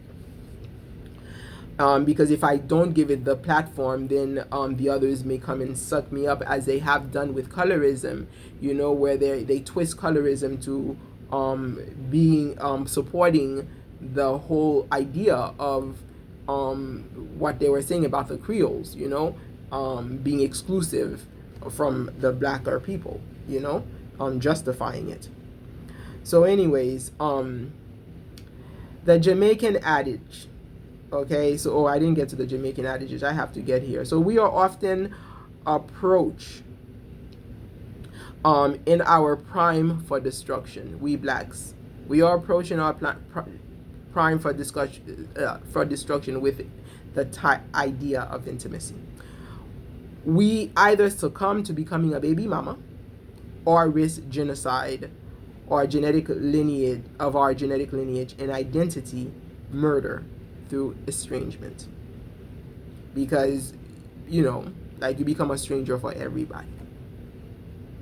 Because if I don't give it the platform, then the others may come and suck me up, as they have done with colorism, where they twist colorism to being supporting the whole idea of what they were saying about the Creoles, being exclusive from the Blacker people, justifying it. So anyways, the Jamaican adage, Okay, so I didn't get to the Jamaican adages. I have to get here. So we are often approached in our prime for destruction. We blacks, we are approaching our prime for destruction with the idea of intimacy. We either succumb to becoming a baby mama, or risk genocide, or genetic lineage of our genetic lineage and identity murder through estrangement. Because, you know, like, you become a stranger for everybody.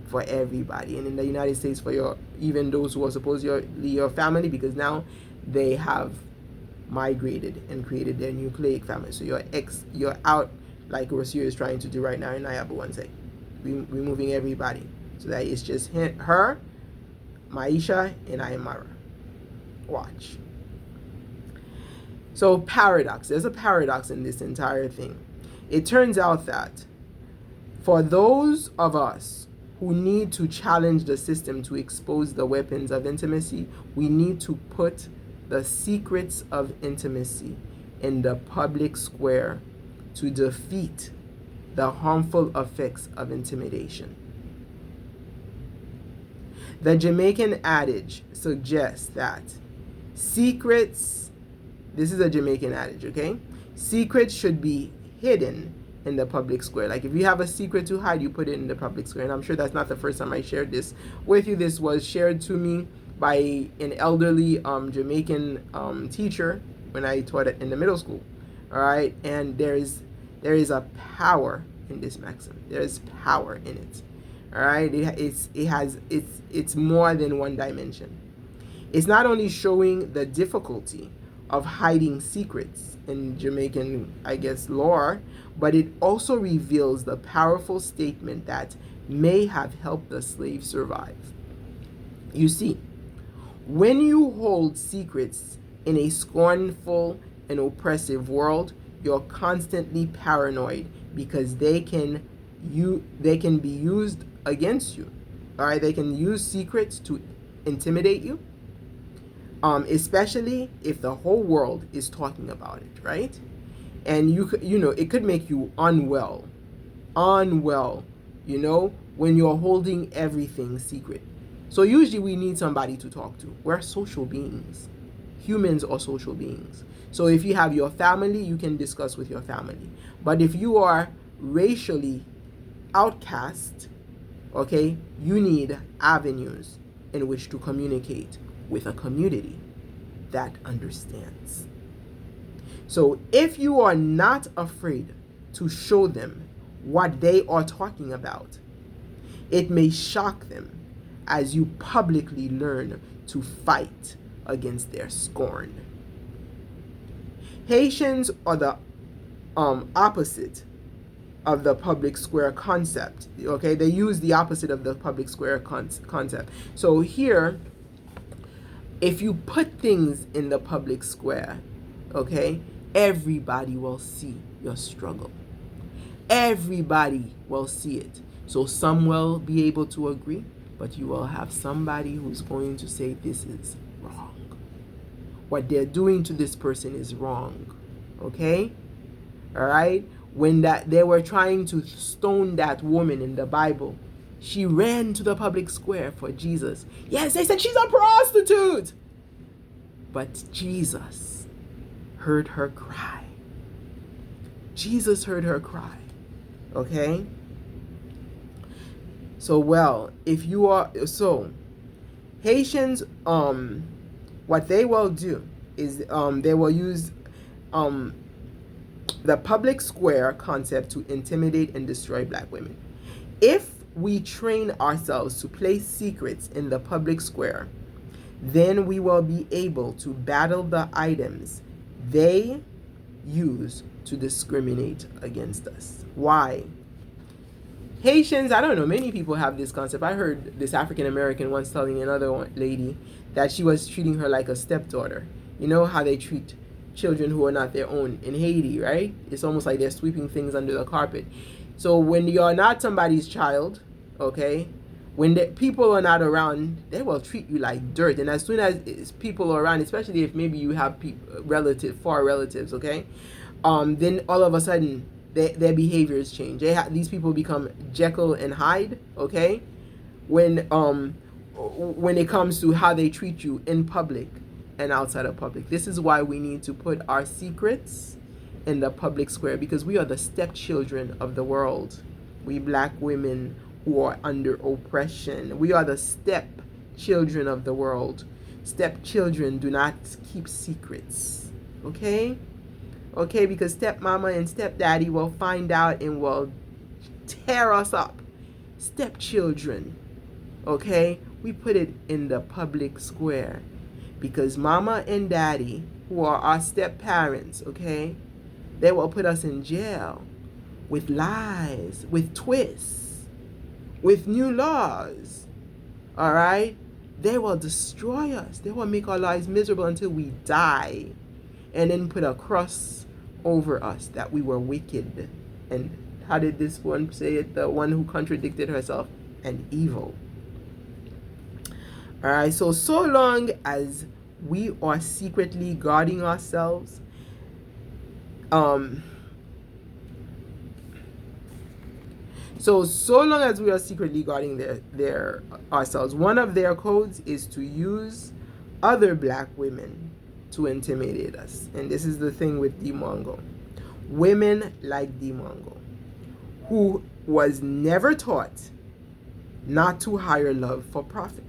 For everybody. And in the United States, for your, even those who are supposedly your family, because now they have migrated and created their nucleic family. So you're out, like Rocio is trying to do right now in Ayabuanse, removing everybody, so that it's just her, Maisha, and I am Marwa. Watch. So paradox. There's a paradox in this entire thing. It turns out that for those of us who need to challenge the system to expose the weapons of intimacy, we need to put the secrets of intimacy in the public square to defeat the harmful effects of intimidation. The Jamaican adage suggests that secrets, this is a Jamaican adage, okay? Secrets should be hidden in the public square. Like, if you have a secret to hide, you put it in the public square. And I'm sure that's not the first time I shared this with you. This was shared to me by an elderly Jamaican teacher when I taught it in the middle school. All right, and there is a power in this maxim. There is power in it. All right, it's more than one dimension. It's not only showing the difficulty of hiding secrets in Jamaican, I guess, lore, but it also reveals the powerful statement that may have helped the slave survive. You see, when you hold secrets in a scornful and oppressive world, you're constantly paranoid because they can be used against you. All right, they can use secrets to intimidate you, especially if the whole world is talking about it, right? And you know, it could make you unwell, you know, when you're holding everything secret. So usually we need somebody to talk to. We're social beings. Humans are social beings. So if you have your family, you can discuss with your family. But if you are racially outcast, okay, you need avenues in which to communicate with a community that understands. So if you are not afraid to show them what they are talking about, it may shock them as you publicly learn to fight against their scorn. Haitians are the opposite of the public square concept. Okay, they use the opposite of the public square concept. So here, if you put things in the public square, okay, everybody will see your struggle. Everybody will see it. So some will be able to agree, but you will have somebody who's going to say this is wrong. What they're doing to this person is wrong. Okay? All right? When they were trying to stone that woman in the Bible, she ran to the public square for Jesus. Yes, they said she's a prostitute. But Jesus heard her cry. Jesus heard her cry. Okay? So, well, if you are, so Haitians, what they will do is they will use the public square concept to intimidate and destroy black women. If we train ourselves to place secrets in the public square, then we will be able to battle the items they use to discriminate against us. Why? Haitians, I don't know, many people have this concept. I heard this African American once telling another lady that she was treating her like a stepdaughter. You know how they treat children who are not their own in Haiti, right? It's almost like they're sweeping things under the carpet. So when you're not somebody's child, okay, When the people are not around, they will treat you like dirt. And as soon as people are around, especially if maybe you have far relatives, okay, then all of a sudden their behaviors change. These people become Jekyll and Hyde, okay, when it comes to how they treat you in public and outside of public. This is why we need to put our secrets in the public square, because we are the stepchildren of the world. We black women who are under oppression. We are the stepchildren of the world. Stepchildren do not keep secrets. Okay? Okay, because stepmama and stepdaddy will find out and will tear us up. Stepchildren. Okay? We put it in the public square. Because mama and daddy, who are our step parents, okay, they will put us in jail with lies, with twists, with new laws. All right? They will destroy us. They will make our lives miserable until we die, and then put a cross over us that we were wicked. And how did this one say it? The one who contradicted herself, and evil. All right, so long as we are secretly guarding ourselves, so long as we are secretly guarding their ourselves, one of their codes is to use other black women to intimidate us. And this is the thing with Dee Mwango. Women like Dee Mwango, who was never taught not to hire love for profit.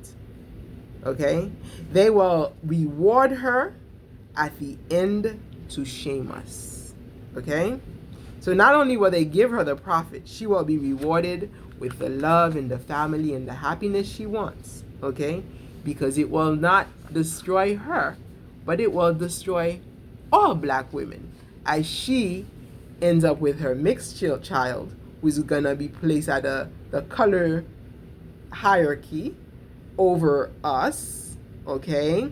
Okay? They will reward her at the end to shame us. Okay? So not only will they give her the profit, she will be rewarded with the love and the family and the happiness she wants. Okay? Because it will not destroy her, but it will destroy all black women, as she ends up with her mixed child, who's gonna be placed at the color hierarchy over us, okay?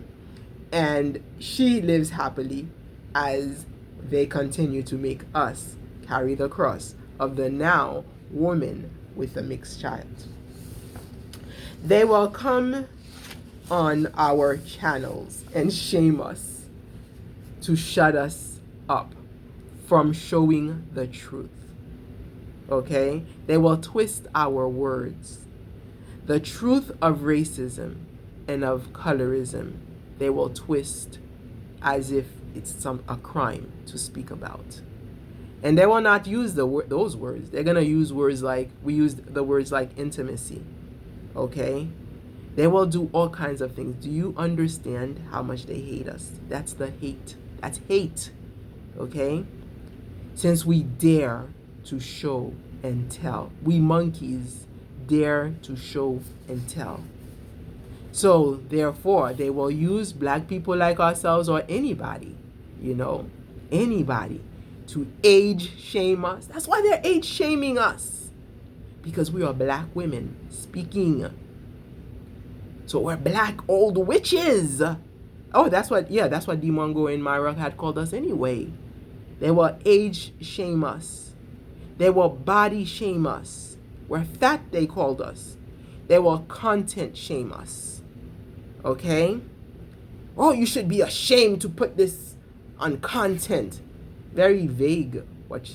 And she lives happily as they continue to make us carry the cross of the now woman with a mixed child. They will come on our channels and shame us to shut us up from showing the truth. Okay? They will twist our words. The truth of racism and of colorism, they will twist as if it's a crime to speak about. And they will not use those words. They're going to use words like, we used the words like intimacy. Okay? They will do all kinds of things. Do you understand how much they hate us? That's the hate. That's hate. Okay? Since we dare to show and tell. We monkeys dare to show and tell. So, therefore, they will use black people like ourselves, or anybody, anybody, to age shame us. That's why they're age shaming us. Because we are black women speaking. So we're black old witches. Oh, that's what Dee Mwango and Marwa had called us anyway. They will age shame us. They will body shame us. We're fat, they called us. They will content shame us. Okay? Oh, you should be ashamed to put this on content. Very vague what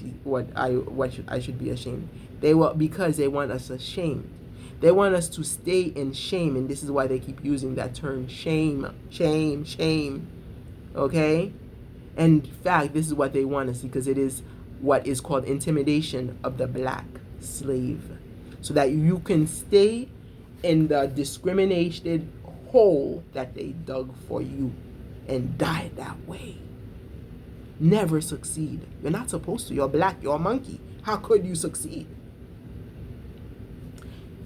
I should be ashamed. Because they want us ashamed. They want us to stay in shame, and this is why they keep using that term, shame, shame, shame. Okay? And in fact, this is what they want us, because it is what is called intimidation of the black slave. So that you can stay in the discriminated hole that they dug for you and die that way. Never succeed. You're not supposed to. You're black. You're a monkey. How could you succeed?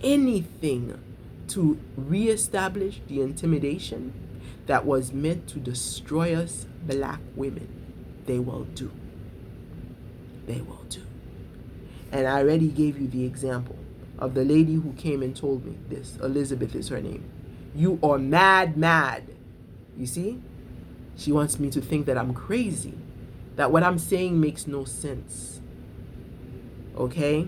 Anything to reestablish the intimidation that was meant to destroy us black women, they will do. They will do. And I already gave you the example of the lady who came and told me this. Elizabeth is her name. You are mad. You see? She wants me to think that I'm crazy, that what I'm saying makes no sense. Okay?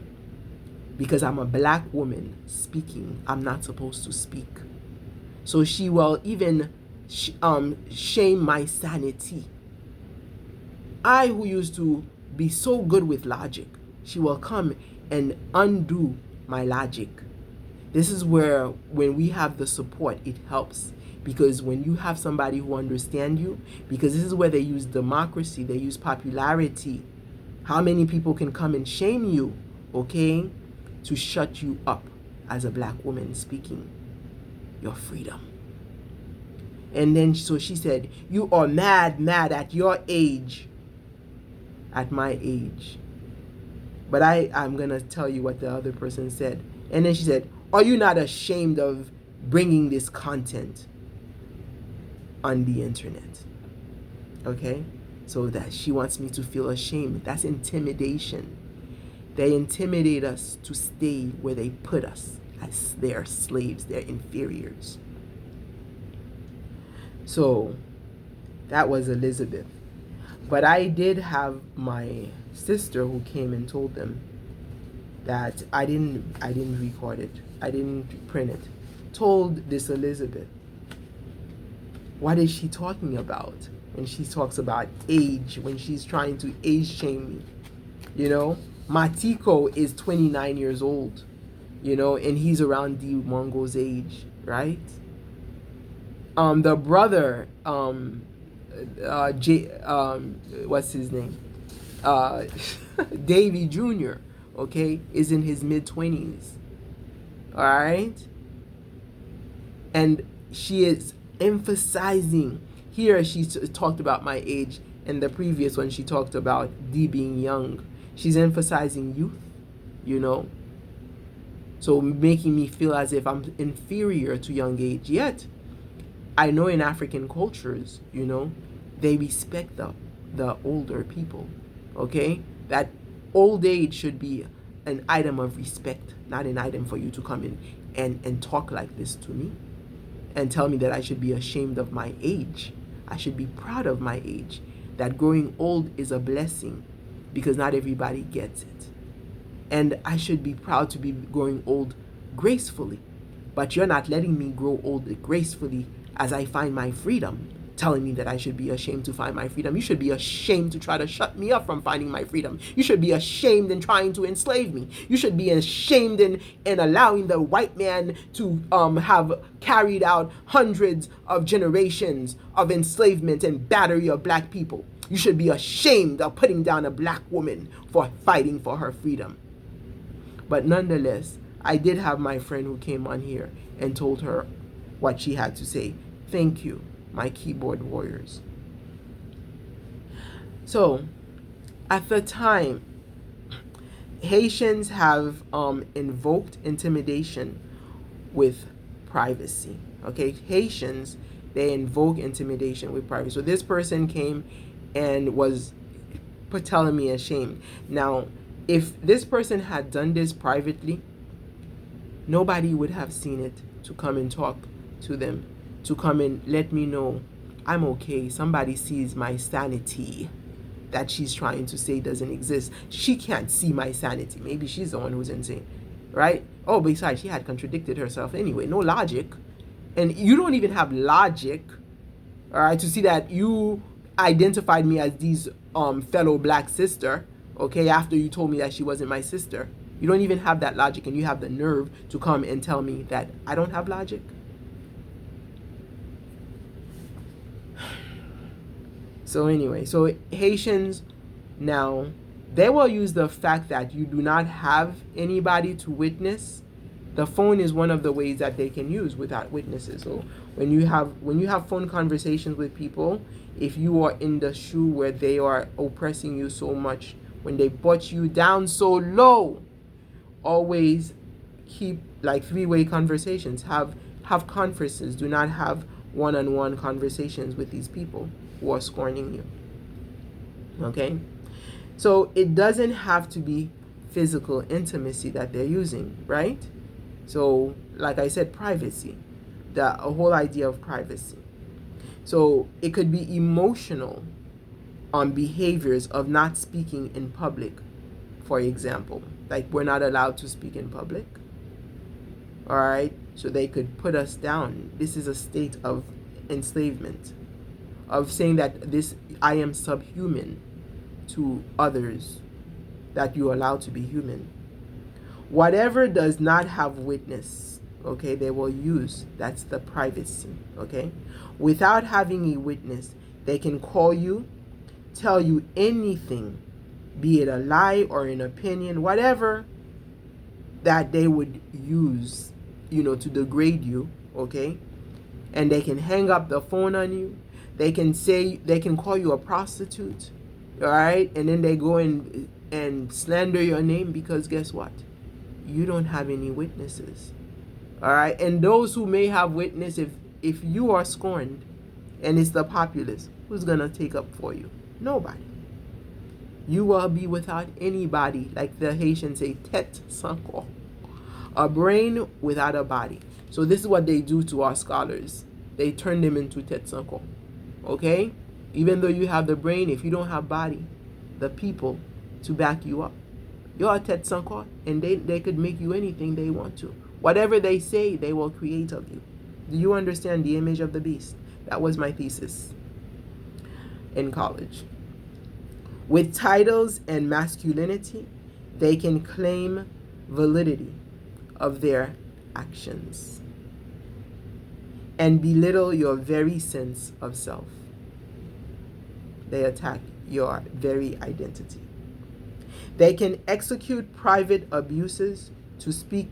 because I'm a black woman speaking, I'm not supposed to speak. So she will even shame my sanity. I, who used to be so good with logic, she will come and undo my logic. This is where, when we have the support, it helps. Because when you have somebody who understands you, because this is where they use democracy, they use popularity. How many people can come and shame you, okay, to shut you up as a black woman speaking your freedom. And then, so she said, you are mad at your age, at my age. But I'm going to tell you what the other person said. And then she said, are you not ashamed of bringing this content on the internet? Okay? So that she wants me to feel ashamed. That's intimidation. They intimidate us to stay where they put us as their slaves, their inferiors. So that was Elizabeth. But I did have my sister who came and told them that I didn't record it. I didn't print it. Told this Elizabeth, what is she talking about when she talks about age, when she's trying to age shame me? You know, Matiko is 29 years old, you know, and he's around Dee Mwango's age, right? The brother, what's his name? Davy Jr., okay, is in his mid-20s. All right? And she is emphasizing, here she talked about my age, and the previous one she talked about Dee being young. She's emphasizing youth, you know? So making me feel as if I'm inferior to young age. Yet, I know in African cultures, you know, they respect the older people, okay? That old age should be an item of respect, not an item for you to come in and talk like this to me and tell me that I should be ashamed of my age. I should be proud of my age, that growing old is a blessing because not everybody gets it. And I should be proud to be growing old gracefully, but you're not letting me grow old gracefully as I find my freedom, telling me that I should be ashamed to find my freedom. You should be ashamed to try to shut me up from finding my freedom. You should be ashamed in trying to enslave me. You should be ashamed in allowing the white man to have carried out hundreds of generations of enslavement and battery of black people. You should be ashamed of putting down a black woman for fighting for her freedom. But nonetheless, I did have my friend who came on here and told her what she had to say. Thank you, my keyboard warriors. So, at the time, Haitians have invoked intimidation with privacy. Okay, Haitians, they invoke intimidation with privacy. So this person came and was telling me ashamed. Now, if this person had done this privately, nobody would have seen it to come and talk to them, to come and let me know I'm okay. Somebody sees my sanity that she's trying to say doesn't exist. She can't see my sanity. Maybe she's the one who's insane, right? Oh, besides, she had contradicted herself anyway. No logic. And you don't even have logic, all right, to see that you identified me as Dee's fellow black sister, okay, after you told me that she wasn't my sister. You don't even have that logic, and you have the nerve to come and tell me that I don't have logic. So anyway, so Haitians now, they will use the fact that you do not have anybody to witness. The phone is one of the ways that they can use without witnesses. So when you have phone conversations with people, if you are in the shoe where they are oppressing you so much, when they put you down so low, always keep like three-way conversations. Have conferences. Do not have one-on-one conversations with these people who are scorning you. Okay? So it doesn't have to be physical intimacy that they're using, right? So, like I said, privacy. A whole idea of privacy. So it could be emotional behaviors of not speaking in public, for example. like we're not allowed to speak in public. All right, so they could put us down. This is a state of enslavement, of saying that I am subhuman to others, that you are allowed to be human. Whatever does not have witness, okay, they will use. That's the privacy, okay? Without having a witness, they can call you, tell you anything, be it a lie or an opinion, whatever that they would use, to degrade you, okay? And they can hang up the phone on you. They can call you a prostitute, all right? And then they go and slander your name because guess what? You don't have any witnesses, all right? And those who may have witness, if you are scorned and it's the populace, who's going to take up for you? Nobody. You will be without anybody, like the Haitians say, tête sans corps, a brain without a body. So this is what they do to our scholars. They turn them into tête sans corps, okay? Even though you have the brain, if you don't have body, the people to back you up, you're a tête sans corps, and they could make you anything they want to. Whatever they say, they will create of you. Do you understand the image of the beast? That was my thesis in college. With titles and masculinity, they can claim validity of their actions and belittle your very sense of self. They attack your very identity. They can execute private abuses to speak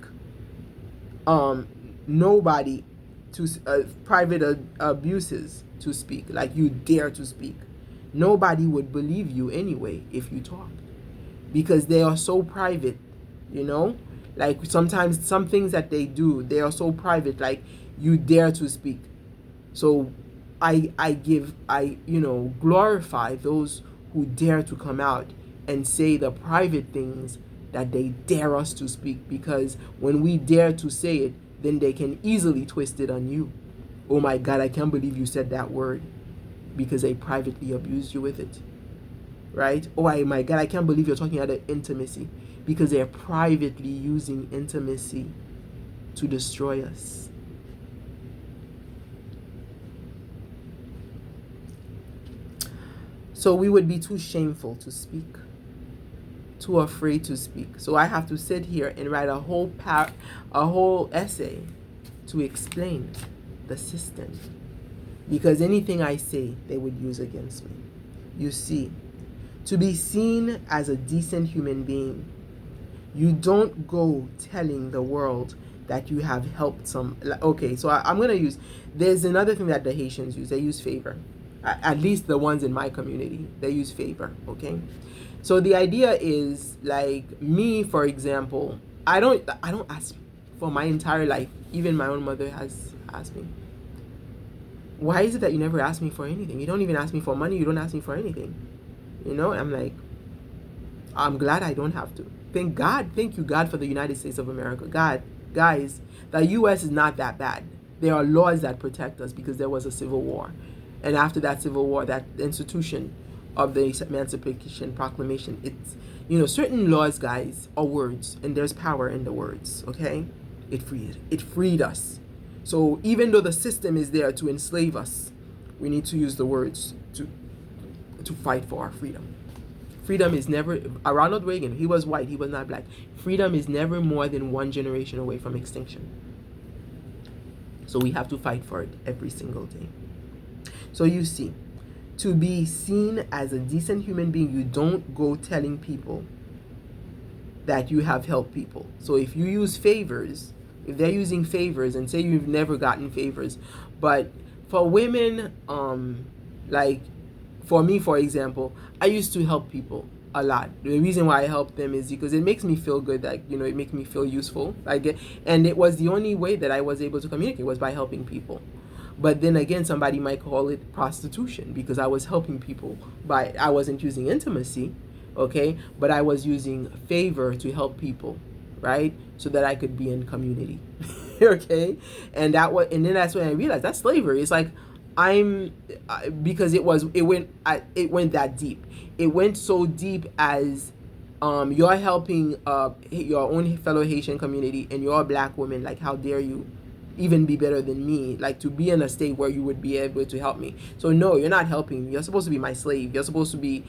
private abuses to speak, like you dare to speak. Nobody would believe you anyway if you talk, because they are so private, like sometimes some things that they do, they are so private, like you dare to speak. So I glorify those who dare to come out and say the private things that they dare us to speak, because when we dare to say it, then they can easily twist it on you. Oh my God, I can't believe you said that word, because they privately abused you with it, right? Oh my God, I can't believe you're talking about intimacy, because they're privately using intimacy to destroy us. So we would be too shameful to speak, too afraid to speak. So I have to sit here and write a whole essay to explain the system, because anything I say, they would use against me. You see, to be seen as a decent human being, you don't go telling the world that you have helped some. Okay, so I'm going to use, there's another thing that the Haitians use. They use favor. At least the ones in my community, they use favor, okay? So the idea is, like me, for example, I don't ask for my entire life. Even my own mother has asked me, why is it that you never ask me for anything? You don't even ask me for money. You don't ask me for anything. I'm like, I'm glad I don't have to. Thank you, God, for the United States of America. God, guys, the U.S. is not that bad. There are laws that protect us because there was a civil war. And after that civil war, that institution of the Emancipation Proclamation, it's, certain laws, guys, are words, and there's power in the words, okay? It freed us. So even though the system is there to enslave us, we need to use the words to fight for our freedom. Freedom is never, Ronald Reagan, he was white, he was not black. Freedom is never more than one generation away from extinction. So we have to fight for it every single day. So you see, to be seen as a decent human being, you don't go telling people that you have helped people. So if you use favors, if they're using favors, and say you've never gotten favors, but for women, like for me, for example, I used to help people a lot. The reason why I help them is because it makes me feel good, like, it makes me feel useful. And it was the only way that I was able to communicate, was by helping people. But then again, somebody might call it prostitution, because I was helping people I wasn't using intimacy, okay, but I was using favor to help people, right, so that I could be in community. Okay, and then that's when I realized that's slavery. It's like because it went that deep. It went so deep as you're helping your own fellow Haitian community, and you're a black woman. Like, how dare you even be better than me, like to be in a state where you would be able to help me? So no, you're not helping me. You're supposed to be my slave. You're supposed to be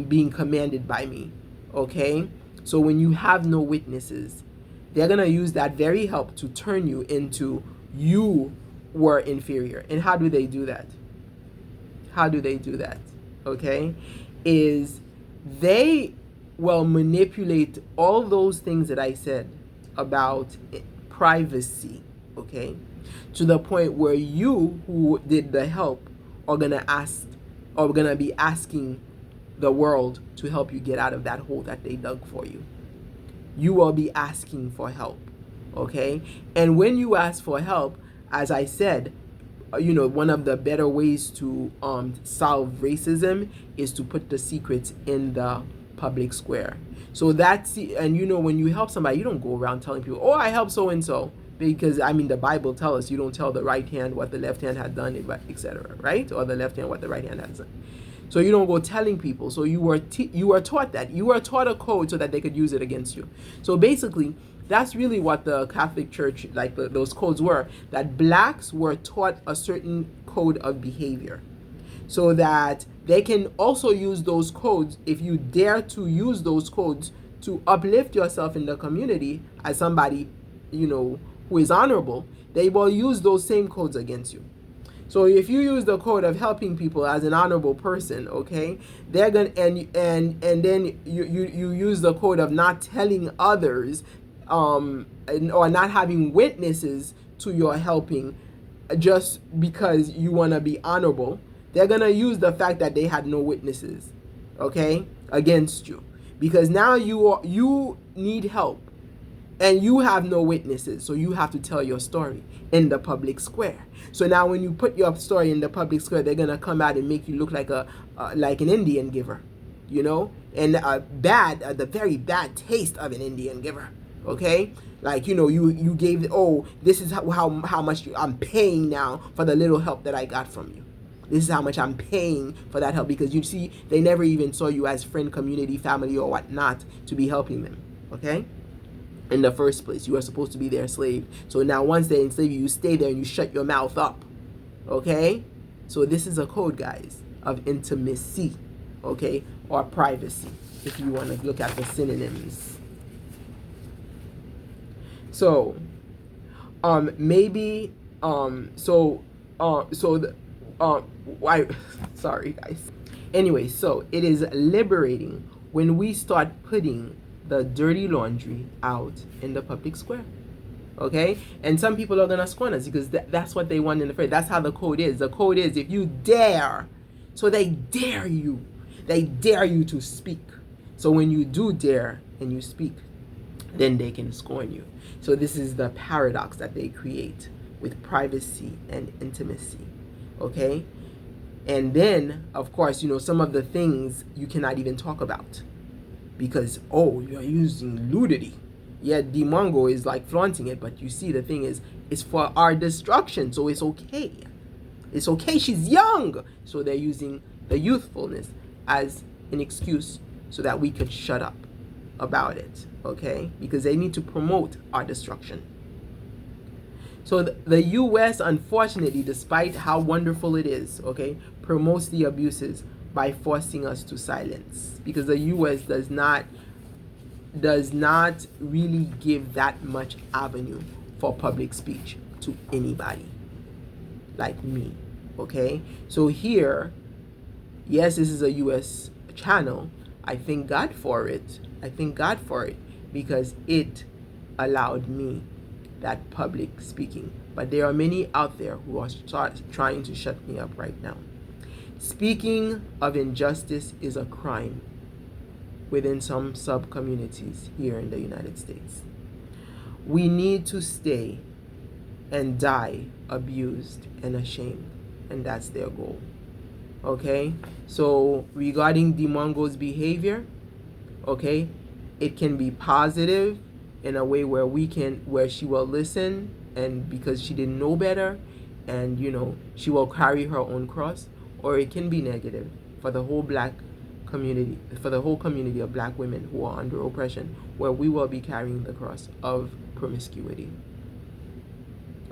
being commanded by me. Okay? So when you have no witnesses, they're gonna use that very help to turn you into you were inferior. And how do they do that? How do they do that? Okay? Is they will manipulate all those things that I said about privacy, okay, to the point where you who did the help are gonna be asking the world to help you get out of that hole that they dug for you. You will be asking for help, okay? And when you ask for help, as I said, one of the better ways to solve racism is to put the secrets in the public square. So and when you help somebody, you don't go around telling people, oh, I helped so and so, because the Bible tells us you don't tell the right hand what the left hand had done, etc., right? Or the left hand what the right hand has done. So you don't go telling people. So you were taught that. You were taught a code so that they could use it against you. So basically, that's really what the Catholic Church, like those codes were, that blacks were taught a certain code of behavior, so that they can also use those codes. If you dare to use those codes to uplift yourself in the community as somebody, who is honorable, they will use those same codes against you. So if you use the code of helping people as an honorable person, okay, they're gonna and then you use the code of not telling others, or not having witnesses to your helping, just because you want to be honorable. They're gonna use the fact that they had no witnesses, okay, against you, because now you need help and you have no witnesses, so you have to tell your story in the public square. So now when you put your story in the public square, they're gonna come out and make you look like like an Indian giver, and the very bad taste of an Indian giver. Okay, like you gave, oh, this is how much I'm paying now for the little help that I got from you. This is how much I'm paying for that help, because you see, they never even saw you as friend, community, family, or whatnot to be helping them. Okay. In the first place, you are supposed to be their slave. So now once they enslave you, you stay there and you shut your mouth up. Okay? So this is a code, guys, of intimacy, okay, or privacy, if you want to look at the synonyms. So sorry, guys. Anyway, so it is liberating when we start putting the dirty laundry out in the public square, okay? And some people are gonna scorn us because that's what they want in the first. That's how the code is. The code is, if you dare, so they dare you to speak. So when you do dare and you speak, then they can scorn you. So this is the paradox that they create with privacy and intimacy, okay? And then, of course, some of the things you cannot even talk about, because, oh, you're using nudity. Yeah, Dee Mwango is like flaunting it, but you see, the thing is, it's for our destruction, so it's okay. It's okay, she's young. So they're using the youthfulness as an excuse so that we could shut up about it, okay? Because they need to promote our destruction. So the U.S., unfortunately, despite how wonderful it is, okay, promotes the abuses by forcing us to silence, because the U.S. does not really give that much avenue for public speech to anybody like me, okay? So here, yes, this is a U.S. channel. I thank God for it. Because it allowed me that public speaking. But there are many out there who are trying to shut me up right now. Speaking of injustice is a crime within some sub-communities here in the United States. We need to stay and die abused and ashamed, and that's their goal. Okay? So regarding Dee Mwango's behavior, okay, it can be positive in a way where she will listen, and because she didn't know better, and she will carry her own cross, or it can be negative for the whole black community, for the whole community of black women who are under oppression, where we will be carrying the cross of promiscuity.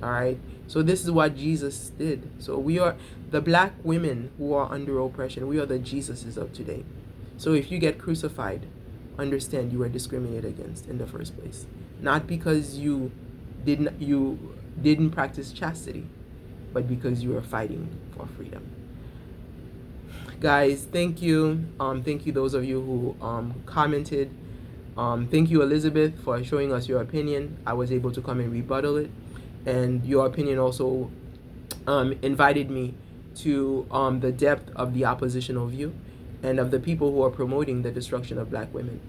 All right. So this is what Jesus did. So we are the black women who are under oppression. We are the Jesuses of today. So if you get crucified, understand you were discriminated against in the first place, not because you didn't practice chastity, but because you were fighting for freedom. Guys, thank you. Thank you those of you who commented. Thank you, Elizabeth, for showing us your opinion. I was able to come and rebuttal it, and your opinion also invited me to the depth of the oppositional view and of the people who are promoting the destruction of black women.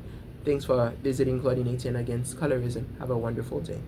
Thanks for visiting Claudine Etienne Against Colorism. Have a wonderful day.